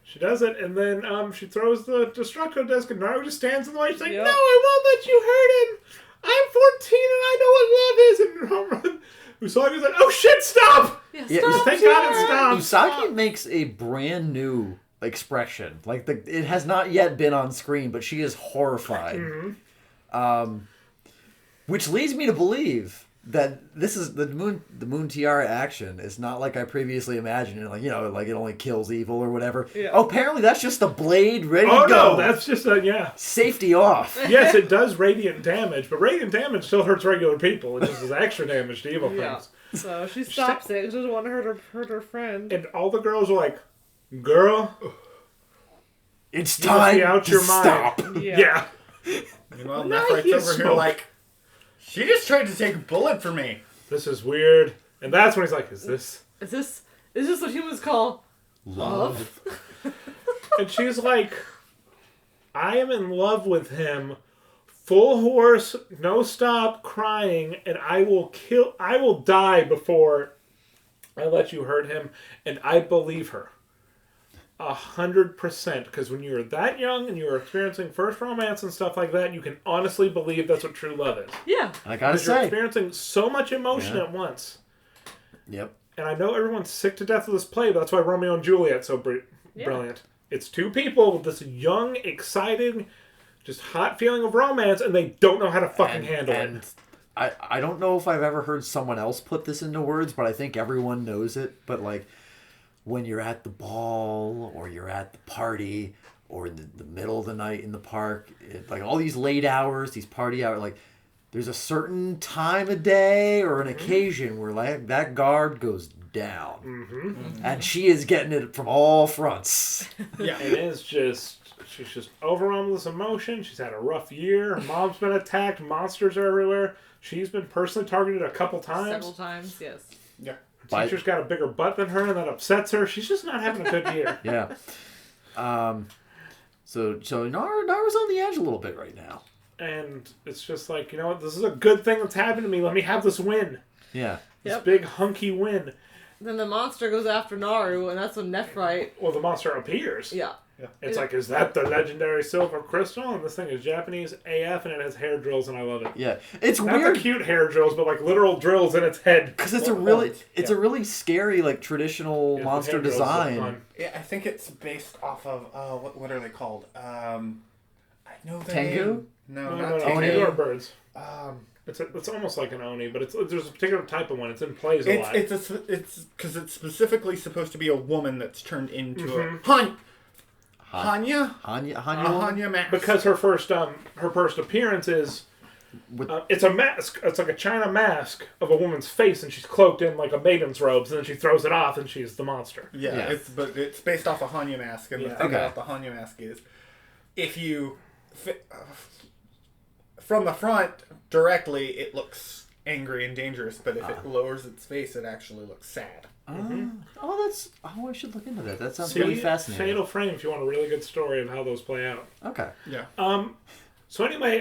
She does it, and then she throws the Destructo disc, and Naru just stands in the way. She's like, Yep. "No, I won't let you hurt him. I'm 14, and I know what love is." And Usagi's like, "Oh shit, stop!" Yeah, Yeah, stop, thank God it Tiara. stopped. Usagi makes a brand new expression. Like it has not yet been on screen, but she is horrified. Which leads me to believe that this is the moon tiara action is not like I previously imagined. Like like it only kills evil or whatever. Yeah. Oh, apparently that's just a blade ready Oh to go. no, that's just a Safety off. Yes, it does radiant damage, but radiant damage still hurts regular people. It just is extra damage to evil Yeah. things. So she stops it. She doesn't want to hurt her friend. And all the girls are like, "Girl, It's you must time be out to your stop. mind." Yeah. Yeah. Meanwhile, Now Nephrite's you over here smoke. like, she just tried to take a bullet for me. This is weird. And that's when he's like, "Is this?" Is this what humans call love? And she's like, "I am in love with him. Full horse, no stop, crying, and I will die before I let you hurt him." And I believe her. 100%. Because when you're that young and you're experiencing first romance and stuff like that, you can honestly believe that's what true love is. Yeah. I gotta Because you're say. experiencing so much emotion at once. Yep. And I know everyone's sick to death of this play, but that's why Romeo and Juliet's so brilliant. It's two people with this young, exciting, just hot feeling of romance, and they don't know how to fucking handle it. I don't know if I've ever heard someone else put this into words, but I think everyone knows it. But like when you're at the ball or you're at the party or in the middle of the night in the park, like all these late hours, these party hours, like there's a certain time of day or an occasion where like that guard goes down, and she is getting it from all fronts. Yeah. It is just, she's just overwhelmed with this emotion. She's had a rough year. Her mom's been attacked. Monsters are everywhere. She's been personally targeted a couple times. Several times, yes. Yeah. Her teacher's got a bigger butt than her, and that upsets her. She's just not having a good year. Yeah. So Naru's on the edge a little bit right now. And it's just like, you know what? This is a good thing that's happened to me. Let me have this win. Yeah. This Yep. big hunky win. Then the monster goes after Naru, and that's when Nephrite. Well, the monster appears. Yeah. It's like, is that the legendary silver crystal? And this thing is Japanese AF, and it has hair drills, and I love it. Yeah. It's Not weird the cute hair drills, but like literal drills in its head. because it's a really scary like traditional Yeah, monster the hair drills are design. fun. Yeah, I think it's based off of, what are they called? I know the Tengu? name. No, No, not no, Tengu. Tengu are birds. Um, It's almost like an oni, but there's a particular type of one. It's in plays a lot. it's because it's specifically supposed to be a woman that's turned into a Hanya Hanya mask. Because her first appearance is it's a mask. It's like a China mask of a woman's face, and she's cloaked in like a maiden's robes, and then she throws it off, and she's the monster. Yeah, Yeah. it's based off a Hanya mask, and the Yeah. thing Okay. about the Hanya mask is, if you from the front directly, it looks angry and dangerous, but if it lowers its face, it actually looks sad. I should look into that. That sounds really fascinating. Fatal Frame, if you want a really good story of how those play out. Okay. Yeah. So anyway,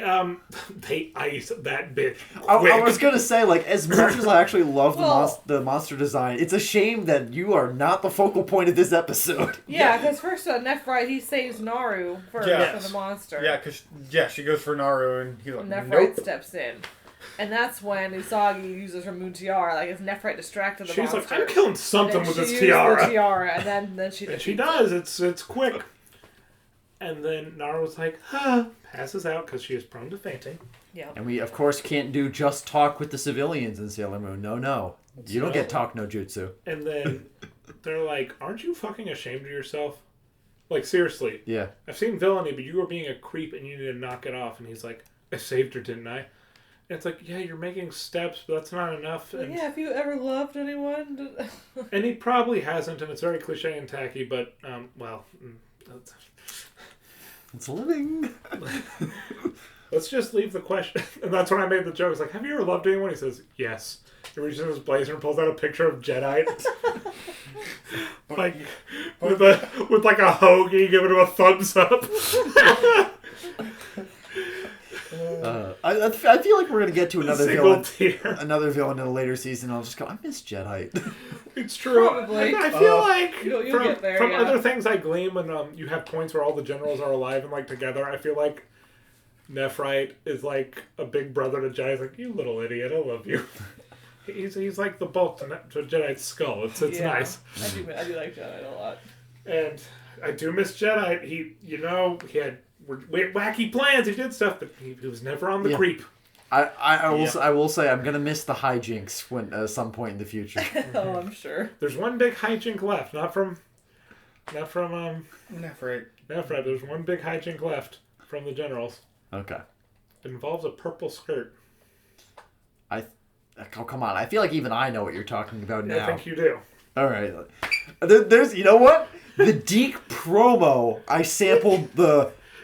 they ice that bitch. I quick. was gonna say, like, as much as I actually love the monster design, it's a shame that you are not the focal point of this episode. Yeah, because first Nephrite, he saves Naru first Yeah. for the monster. Yeah, because she goes for Naru, and he's like, And Nephrite nope. steps in. And that's when Usagi uses her moon tiara. Like, it's Nephrite distracted the She's monster. like, I'm killing something And with she this used tiara. The tiara, and then she And she defeats does. it. It's quick. And then Naru's like, passes out because she is prone to fainting. Yeah. And we, of course, can't do just talk with the civilians in Sailor Moon. No. You don't get talk no jutsu. And then they're like, aren't you fucking ashamed of yourself? Like, seriously. Yeah. I've seen villainy, but you were being a creep and you need to knock it off. And he's like, I saved her, didn't I? And it's like, yeah, you're making steps, but that's not enough. And, Yeah, if you ever loved anyone... and he probably hasn't, and it's very cliche and tacky, but, that's... It's living. Let's just leave the question. And that's when I made the joke. It's like, have you ever loved anyone? He says, yes. He reaches in his blazer and pulls out a picture of Jedi. Like with like a hoagie giving him a thumbs up. I feel like we're gonna get to another Single villain, tear. another villain in a later season. I'll just go. I miss Jedi. It's true. Probably. I feel like You'll from, get there, from yeah. other things I glean when you have points where all the generals are alive and like together, I feel like Nephrite is like a big brother to Jedi. He's like, you little idiot, I love you. He's like the bulk to Jedi's skull. It's nice. I do like Jedi a lot. And I do miss Jedi. He had wacky plans. He did stuff, but he was never on the creep. I will say I'm gonna miss the hijinks when some point in the future. Oh, I'm sure. There's one big hijink left, not from Nephrite. Nephrite. There's one big hijink left from the generals. Okay. It involves a purple skirt. Oh, come on. I feel like even I know what you're talking about now. I think you do. All right. There's, you know what? The Deke promo I sampled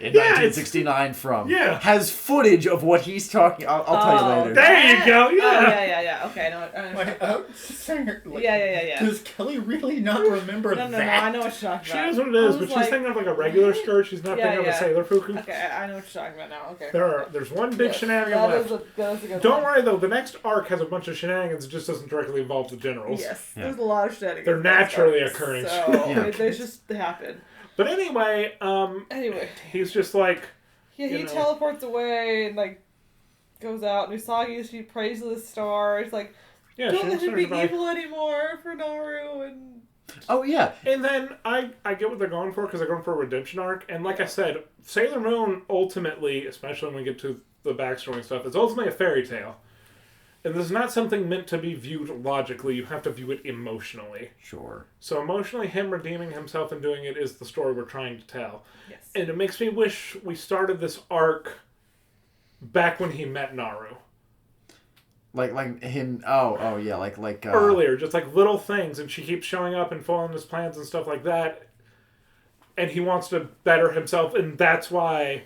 in 1969 from has footage of what he's talking. I'll tell you later. There you go. Yeah. Oh, yeah. Okay, I know. Yeah. Does Kelly really not remember that? No, I know what you're talking She about. knows what it is, but she's thinking of like a regular skirt. She's not thinking of a sailor fuku. Okay, I know what you're talking about now. Okay. There's one big shenanigan left. That is a good Don't one. worry though, the next arc has a bunch of shenanigans. It just doesn't directly involve the generals. Yes, there's a lot of shenanigans. They're naturally occurring. So they just happen. But anyway, he's just like. Yeah, he teleports away and like goes out. And Usagi, she prays to the star. It's like, don't let him be evil anymore for Naru. And oh yeah. And then I get what they're going for because they're going for a redemption arc. And like I said, Sailor Moon ultimately, especially when we get to the backstory and stuff, is ultimately a fairy tale. And this is not something meant to be viewed logically. You have to view it emotionally. Sure. So emotionally, him redeeming himself and doing it is the story we're trying to tell. yes. And it makes me wish we started this arc back when he met Naru. Like him. Oh yeah. Like Earlier, just like little things, and she keeps showing up and following his plans and stuff like that. And he wants to better himself, and that's why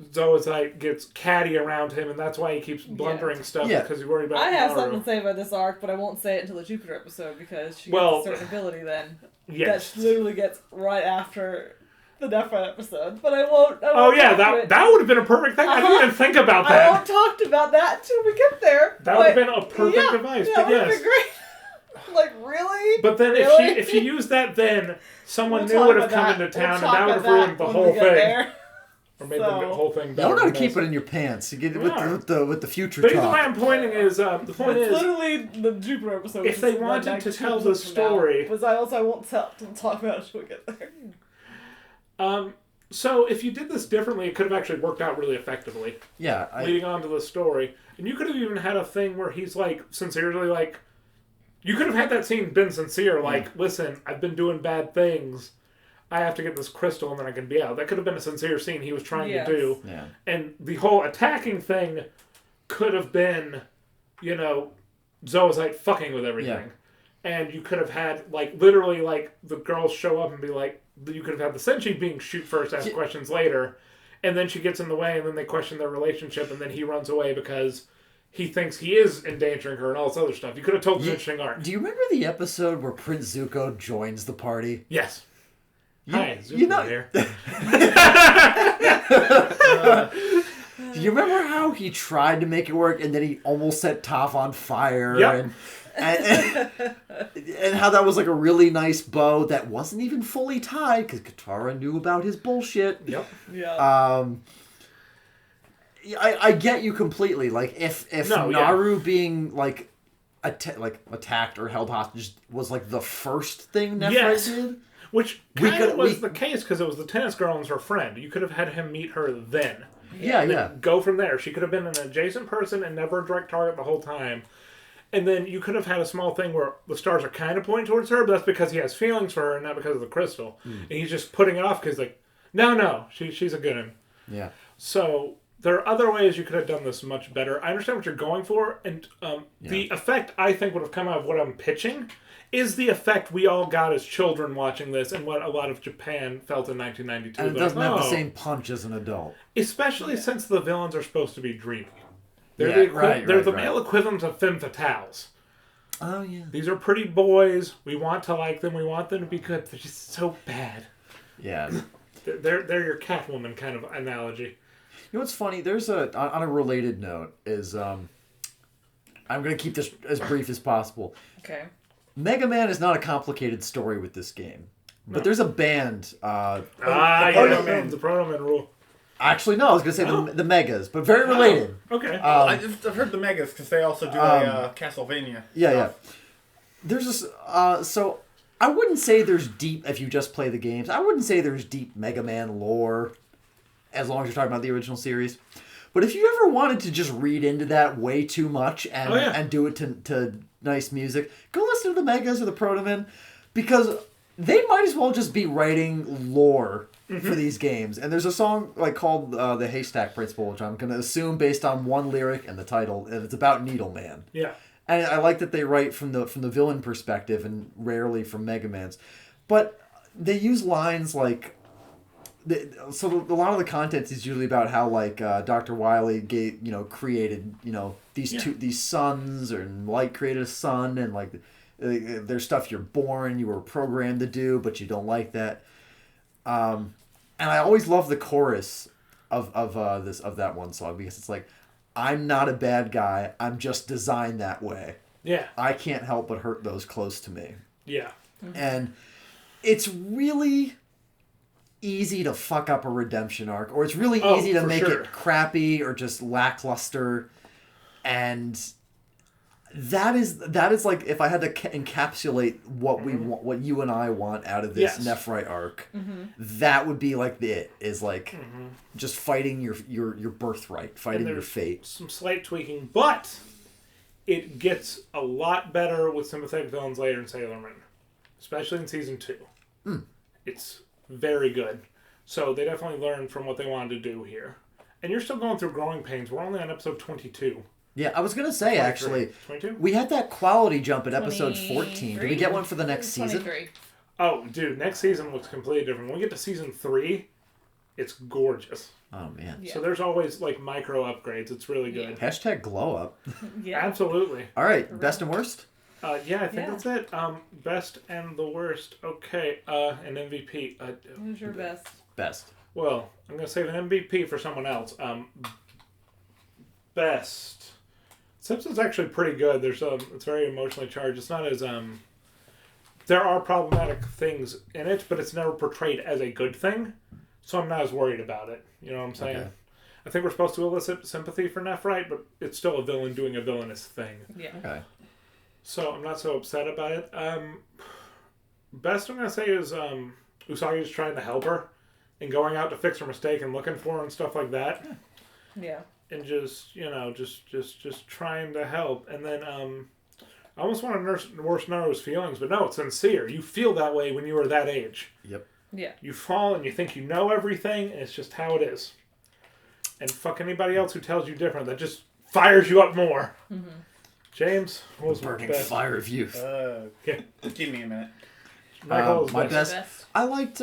Zoazite gets catty around him, and that's why he keeps blundering stuff because he's worried about I have Naru. something to say about this arc, but I won't say it until the Jupiter episode because she gets a certain ability then. Yes. That literally gets right after the Nephrite episode, but I won't. That would have been a perfect thing. I didn't even think about I that. won't talk about that until we get there. That would have been a perfect device. Yeah, but would have yes. been great. Like really? But then Really? if she used that, then someone We'll new talk would have about come into We'll town, and talk that would have about ruined the when whole we get thing, there. or made the whole thing better. Y'all gotta than keep this. it in your pants. You get it Yeah. with the future The reason why talk. I'm pointing is the point It's is literally the Jupiter episode. if they wanted to tell the story. But I won't talk about it until we get there. So if you did this differently, it could have actually worked out really effectively. Yeah. Leading on to the story, and you could have even had a thing where he's like sincerely like. You could have had that scene been sincere, like, listen, I've been doing bad things. I have to get this crystal and then I can be out. That could have been a sincere scene he was trying to do. Yeah. And the whole attacking thing could have been, Zoazite fucking with everything. Yeah. And you could have had, like, literally, like, the girls show up and be like, you could have had the Senshi being shoot first, ask questions later. And then she gets in the way and then they question their relationship and then he runs away because he thinks he is endangering her and all this other stuff. You could have told this interesting arc. Do you remember the episode where Prince Zuko joins the party? Yes. Hi, Zuko here. Do you remember how he tried to make it work and then he almost set Toph on fire? Yep. And how that was like a really nice bow that wasn't even fully tied because Katara knew about his bullshit. Yep. Yeah. I get you completely. Like if Naru being like attacked or held hostage was like the first thing Nephrite did, which kind of was the case because it was the tennis girl and her friend. You could have had him meet her then. Yeah. Go from there. She could have been an adjacent person and never a direct target the whole time. And then you could have had a small thing where the stars are kind of pointing towards her, but that's because he has feelings for her and not because of the crystal. And he's just putting it off because like, no, she's a good one. Yeah. So there are other ways you could have done this much better. I understand what you're going for, and the effect I think would have come out of what I'm pitching is the effect we all got as children watching this and what a lot of Japan felt in 1992. And it doesn't have the same punch as an adult. Especially since the villains are supposed to be dreamy. They're the male equivalent of femme fatales. Oh yeah. These are pretty boys. We want to like them. We want them to be good. They're just so bad. Yeah. They're your Catwoman kind of analogy. You know what's funny? There's on a related note is I'm gonna keep this as brief as possible. Okay. Mega Man is not a complicated story with this game, but there's a band. The Proto Man rule. Actually, no, I was gonna say the Megas, but very related. Okay. I've heard the Megas because they also do Castlevania. Yeah. There's this. So I wouldn't say there's deep if you just play the games. I wouldn't say there's deep Mega Man lore, as long as you're talking about the original series. But if you ever wanted to just read into that way too much and do it to nice music, go listen to the Megas or the Proto Men, because they might as well just be writing lore for these games. And there's a song called the Haystack Principle, which I'm going to assume based on one lyric and the title, and it's about Needle Man. Yeah. And I like that they write from the villain perspective and rarely from Mega Man's. But they use lines like... So a lot of the content is usually about how Dr. Wily created these suns, or Light created a sun, and there's stuff you're born, you were programmed to do, but you don't like that. And I always love the chorus of that one song, because it's like, I'm not a bad guy, I'm just designed that way. Yeah. I can't help but hurt those close to me. Yeah. And it's really easy to fuck up a redemption arc, or it's really easy to make it crappy or just lackluster. And that is like, if I had to encapsulate what we want, what you and I want out of this Nephrite arc, that would be just fighting your birthright, fighting your fate. Some slight tweaking, but it gets a lot better with sympathetic villains later in Sailor Moon, especially in season 2. It's very good. So they definitely learned from what they wanted to do here. And you're still going through growing pains. We're only on episode 22. Yeah, I was going to say, 23. actually, 22? we had that quality jump at episode 14. Did we get one for the next season? 23. Oh, dude, next season looks completely different. When we get to season 3, it's gorgeous. Oh, man. So there's always, micro upgrades. It's really good. Hashtag glow up. Yeah. Absolutely. All right, best and worst? I think that's it. Best and the worst. Okay, an MVP. Who's your best? Best. Well, I'm going to save an MVP for someone else. Best. This episode's actually pretty good. It's very emotionally charged. It's not as there are problematic things in it, but it's never portrayed as a good thing, so I'm not as worried about it. You know what I'm saying? Okay. I think we're supposed to elicit sympathy for Nephrite, but it's still a villain doing a villainous thing. Yeah. Okay. So I'm not so upset about it. Best I'm going to say is Usagi's trying to help her and going out to fix her mistake and looking for her and stuff like that. Yeah. And just trying to help. And then I almost want to nurse Naru's feelings, but no, it's sincere. You feel that way when you were that age. Yep. Yeah. You fall and you think you know everything, and it's just how it is. And fuck anybody else who tells you different. That just fires you up more. Mm-hmm. James, what was burning best? fire of youth? Give me a minute. Michael, my best. I liked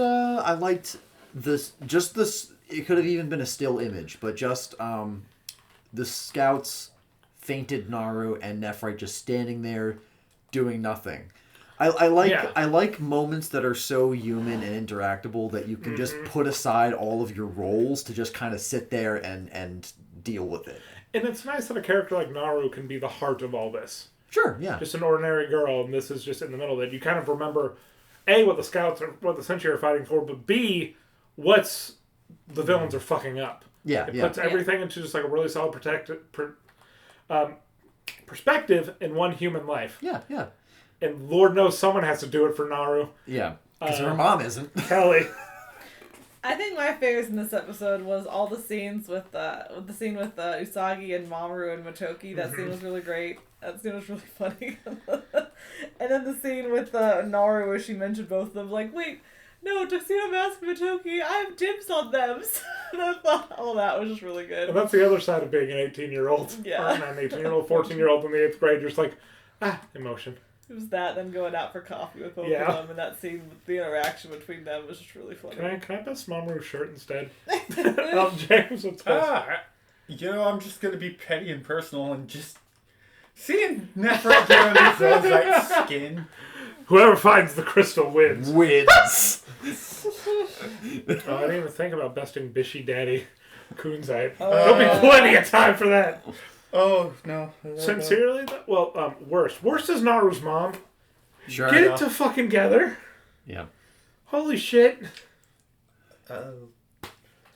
this. Just this. It could have even been a still image, but just the scouts fainted Naru and Nephrite just standing there doing nothing. I like moments that are so human and interactable that you can just put aside all of your roles to just kind of sit there and deal with it. And it's nice that a character like Naru can be the heart of all this. Sure, yeah. Just an ordinary girl, and this is just in the middle of it. You kind of remember, A, what the scouts or what the Senshi are fighting for, but B, what's the villains are fucking up. Yeah, it puts everything into just like a really solid perspective in one human life. Yeah, yeah. And Lord knows someone has to do it for Naru. Yeah, because her mom isn't. Kelly. I think my favorites in this episode was all the scenes with Usagi and Mamoru and Motoki. That scene was really great. That scene was really funny. And then the scene with Naru where she mentioned both of them, like, wait, no, Tuxedo Mask and Motoki, I have dibs on them. And I thought all that was just really good. And that's the other side of being an 18-year-old. Yeah. Or not an 18-year-old, 14-year-old in the 8th grade. You're just like, emotion. It was that, then going out for coffee with both of them, and that scene with the interaction between them was just really funny. Can I best Mamoru's shirt instead? James, what's best? I'm just going to be petty and personal and just Seeing Nephrite doing this, I was like, skin. Whoever finds the crystal wins. Wins. Oh, I didn't even think about besting Bishy Daddy Kunzite. There'll be plenty of time for that. Oh, no. Sincerely? Well, worst. Worst is Naru's mom. Sure. Get it to fucking together. Yeah. Holy shit.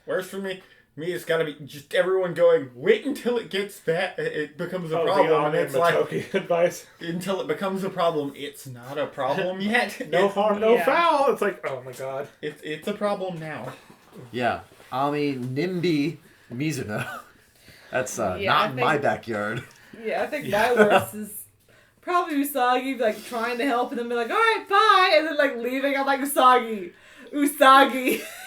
Worst for me, it's gotta be just everyone going, wait until it gets bad, it becomes a problem, and it's like, advice. until it becomes a problem, it's not a problem yet. No harm, no foul. It's like, oh my god. It's a problem now. Yeah. Ami Nimbi Mizuno. That's not in my backyard. Yeah, I think my worst is probably Usagi, like, trying to help and then be like, alright, bye, and then, like, leaving. I'm like, Usagi,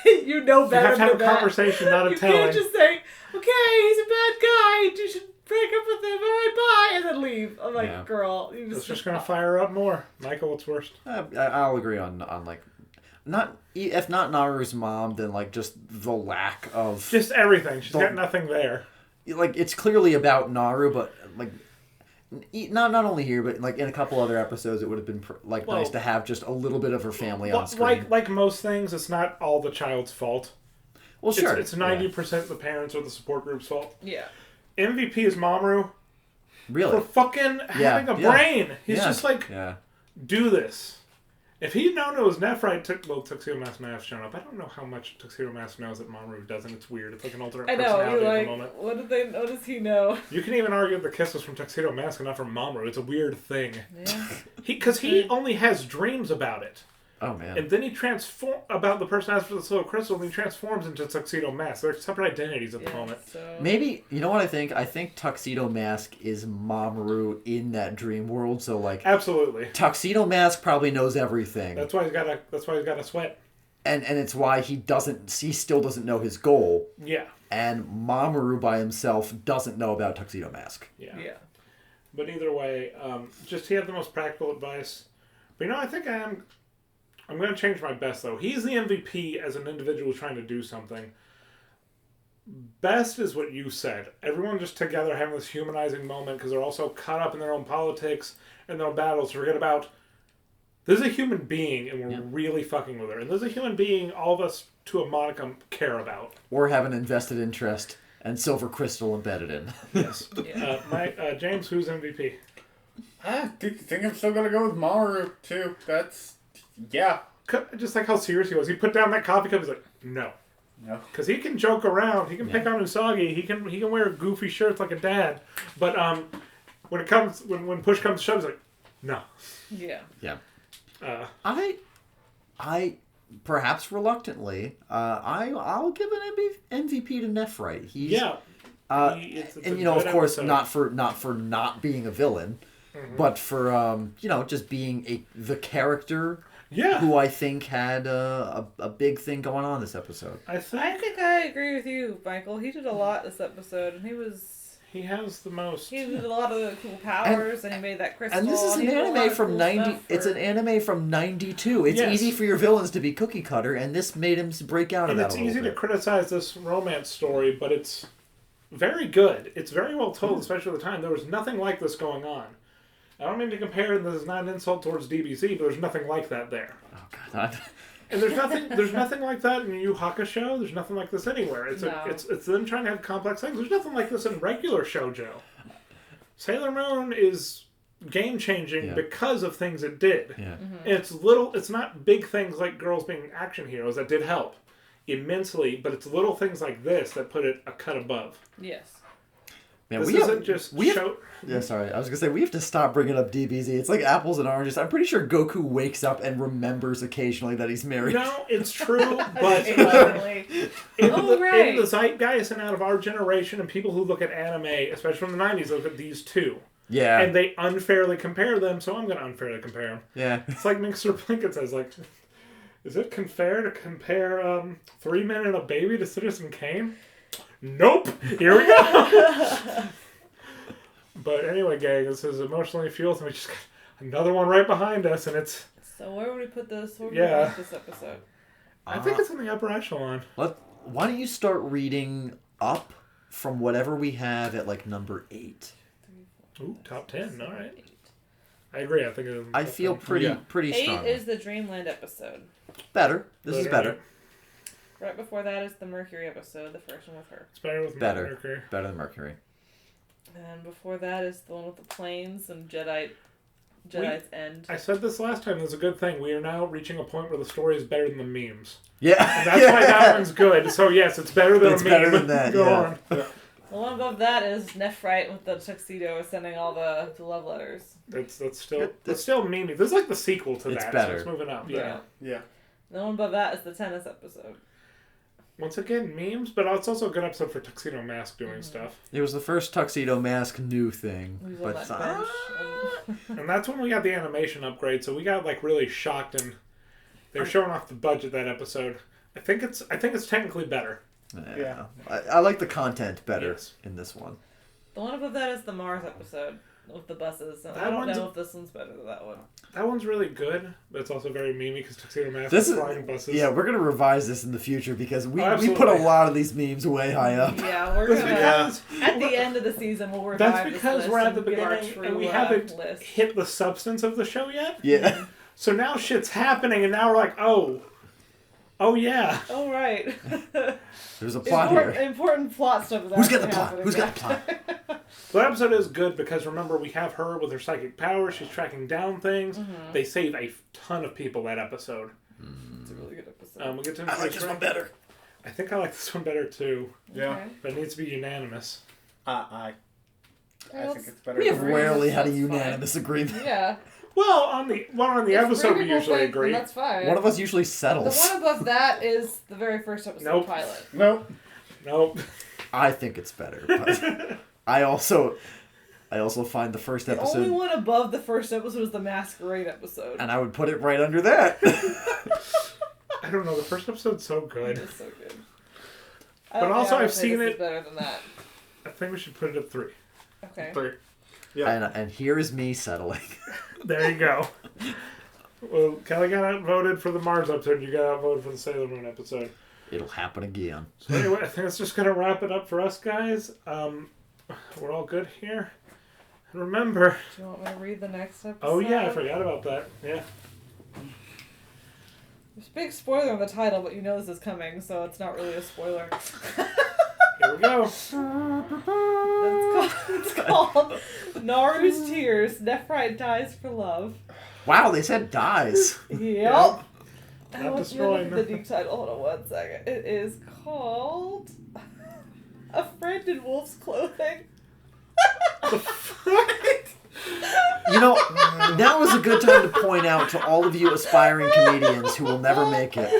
you know better You have to have than a conversation, not a you telling. You can't just say, okay, he's a bad guy, you should break up with him, alright, bye, and then leave. I'm like, girl, you It's just gonna fire up more. Michael, what's worst? I'll agree on like, not if not Naru's mom, then like just the lack of Just everything. She's got nothing there. Like it's clearly about Naru, but like not only here, but like in a couple other episodes, it would have been nice to have just a little bit of her family on screen. Like most things, it's not all the child's fault. Well, sure, it's 90% the parents or the support group's fault. Yeah. MVP is Mamoru. Really? For fucking having a brain. He's just like, do this. If he'd known it was Nephrite, Tuxedo Mask may have shown up. I don't know how much Tuxedo Mask knows that Mamoru doesn't. It's weird. It's like an alternate personality at the moment. What does he know? You can even argue the kiss was from Tuxedo Mask and not from Mamoru. It's a weird thing. Yeah. Because he only has dreams about it. Oh, man. And then he about the person asks for the Soul Crystal, and he transforms into Tuxedo Mask. They're separate identities at the moment. So... Maybe, you know what I think? I think Tuxedo Mask is Mamoru in that dream world, so like... Absolutely. Tuxedo Mask probably knows everything. That's why he's got a sweat. And it's why he still doesn't know his goal. Yeah. And Mamoru by himself doesn't know about Tuxedo Mask. Yeah. But either way, just he had the most practical advice. But I think I'm going to change my best, though. He's the MVP as an individual trying to do something. Best is what you said. Everyone just together having this humanizing moment because they're all so caught up in their own politics and their own battles. Forget about, this is a human being and we're really fucking with her. And this is a human being all of us to a modicum care about. Or have an invested interest and silver crystal embedded in. Yes. James, who's MVP? I think I'm still going to go with Maru, too. Yeah. Just like how serious he was. He put down that coffee cup. He's like, no. Because he can joke around. He can pick on Usagi. He can wear goofy shirts like a dad. But when push comes to shove, he's like, no. Yeah. Yeah. I perhaps reluctantly, I'll give an MVP to Nephrite. He's and of course episode. not for not being a villain, but for just being the character. Yeah. Who I think had a big thing going on this episode. I think I agree with you, Michael. He did a lot this episode, and he has the most. He did a lot of the cool powers, and he made that crystal. And this is an anime from It's an anime from '92. It's easy for your villains to be cookie cutter, and this made him break out of that a little bit. And it's easy to criticize this romance story, but it's very good. It's very well told, especially at the time. There was nothing like this going on. I don't mean to compare, and this is not an insult towards DBZ, but there's nothing like that there. Oh God! And there's nothing like that in Yu Hakusho. There's nothing like this anywhere. It's them trying to have complex things. There's nothing like this in regular shoujo. Sailor Moon is game changing because of things it did. Yeah. Mm-hmm. And it's not big things like girls being action heroes that did help immensely, but it's little things like this that put it a cut above. Yes. Man, Yeah, sorry. I was going to say, we have to stop bringing up DBZ. It's like apples and oranges. I'm pretty sure Goku wakes up and remembers occasionally that he's married. No, it's true, but in the zeitgeist and out of our generation and people who look at anime, especially from the 90s, look at these two. Yeah. And they unfairly compare them, so I'm going to unfairly compare them. Yeah. It's like Mr. Plinkett says, like, is it unfair to compare 3 Men and a Baby to Citizen Kane? Nope! Here we go! But anyway, gang, this is emotionally fueled, and we just got another one right behind us, and it's... So where would we put this? Where would we rank this episode? I think it's in the upper echelon. Why don't you start reading up from whatever we have at, like, number 8? 3, 4, Ooh, top 10. All right. I agree. I think I feel pretty Eight strong. is the Dreamland episode. Better. This is better. Right before that is the Mercury episode, the first one with her. It's better with Mercury. Better than Mercury. And before that is the one with the planes and Jedi's End. I said this last time. It's a good thing. We are now reaching a point where the story is better than the memes. Yeah. And that's why that one's good. So, yes, it's better than it's a meme. better than that, Go yeah. on. Yeah. The one above that is Nephrite with the tuxedo sending all the love letters. That's still memey. This is like the sequel to It's that. better. So it's moving up. Yeah. Yeah. The one above that is the tennis episode. Once again, memes, but it's also a good episode for Tuxedo Mask doing stuff. It was the first Tuxedo Mask new thing. He was on But that bench. And that's when we got the animation upgrade, so we got like really shocked, and they were showing off the budget that episode. I think it's technically better. Yeah. I like the content better in this one. The one above that is the Mars episode with the buses. And That I don't one's know if this one's better than that one. That one's really good, but it's also very memey because Tuxedo Mask This is is flying buses. Yeah, we're gonna revise this in the future because we put a Absolutely. lot of these memes way high up. Yeah, we're That's gonna because at the end of the season we'll revive that's this because list we're at the and give our beginning true, and we haven't list. hit the substance of the show yet. Yeah. So now shit's happening, and now we're like, oh yeah. Oh right. There's a plot here. Important plot stuff. Who's got the plot? Who's got the plot? So that episode is good because remember we have her with her psychic powers. She's tracking down things. Mm-hmm. They save a ton of people that episode. It's a really good episode. We get to I like this one better. I think I like this one better too, Yeah. Okay. but it needs to be unanimous. I think it's better. We have than rarely had a That's fine. unanimous agreement. Yeah. Well, on the If episode three we people usually think, agree. then that's fine. One of us usually The settles. one above that is the very first episode Nope. pilot. Nope. Nope. I think it's better. But I also find the first The episode, only one above the first episode is the Masquerade episode. and I would put it right under that. I don't know. The first episode's so good. It's so good. But also I would I've say seen this it- is better than that. I think we should put it at 3. Okay. 3. Yeah. and here is me settling. There you go. Well, Kelly got outvoted for the Mars episode. You got outvoted for the Sailor Moon episode. It'll happen again. So anyway, I think that's just gonna wrap it up for us guys. We're all good here. And remember. Do you want me to read the next episode? Oh yeah, I forgot about that. Yeah. There's a big spoiler in the title, but you know this is coming, so it's not really a spoiler. Here we go. It's called Naru's Tears. Nephrite Dies for Love. Wow, they said dies. Yep. Not I want you to destroying look at the deep title. Hold on one second. It is called A Friend in Wolf's Clothing. You know, now is a good time to point out to all of you aspiring comedians who will never make it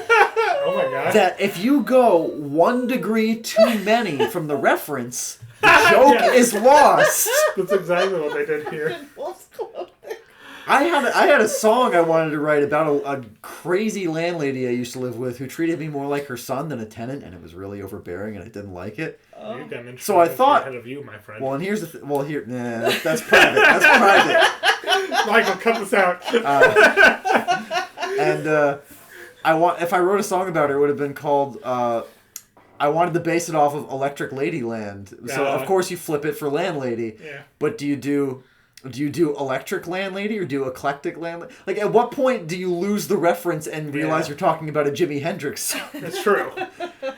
Oh my god. that if you go 1 degree too many from the reference, the joke Yes. is lost. That's exactly what they did here. In Wolf's Clothing. I had a song I wanted to write about a crazy landlady I used to live with who treated me more like her son than a tenant, and it was really overbearing, and I didn't like it. You've got an So I interesting thought- ahead of you, my friend. Well, and here's the that's private. That's private. Michael, cut this out. And if I wrote a song about her, it would have been called. I wanted to base it off of Electric Ladyland. So of course you flip it for landlady. Yeah. But do you do electric landlady or do eclectic landlady? Like, at what point do you lose the reference and realize you're talking about a Jimi Hendrix song? It's true.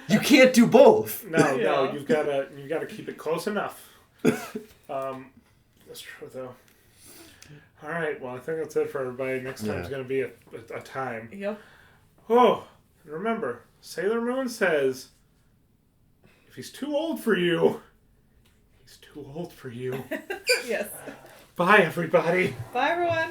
You can't do both. No, Yeah. you've gotta keep it close enough. That's true though. All right, well I think that's it for everybody. Next time's gonna be a time. Yep. Oh, and remember, Sailor Moon says, if he's too old for you, he's too old for you. Yes. Bye, everybody. Bye, everyone.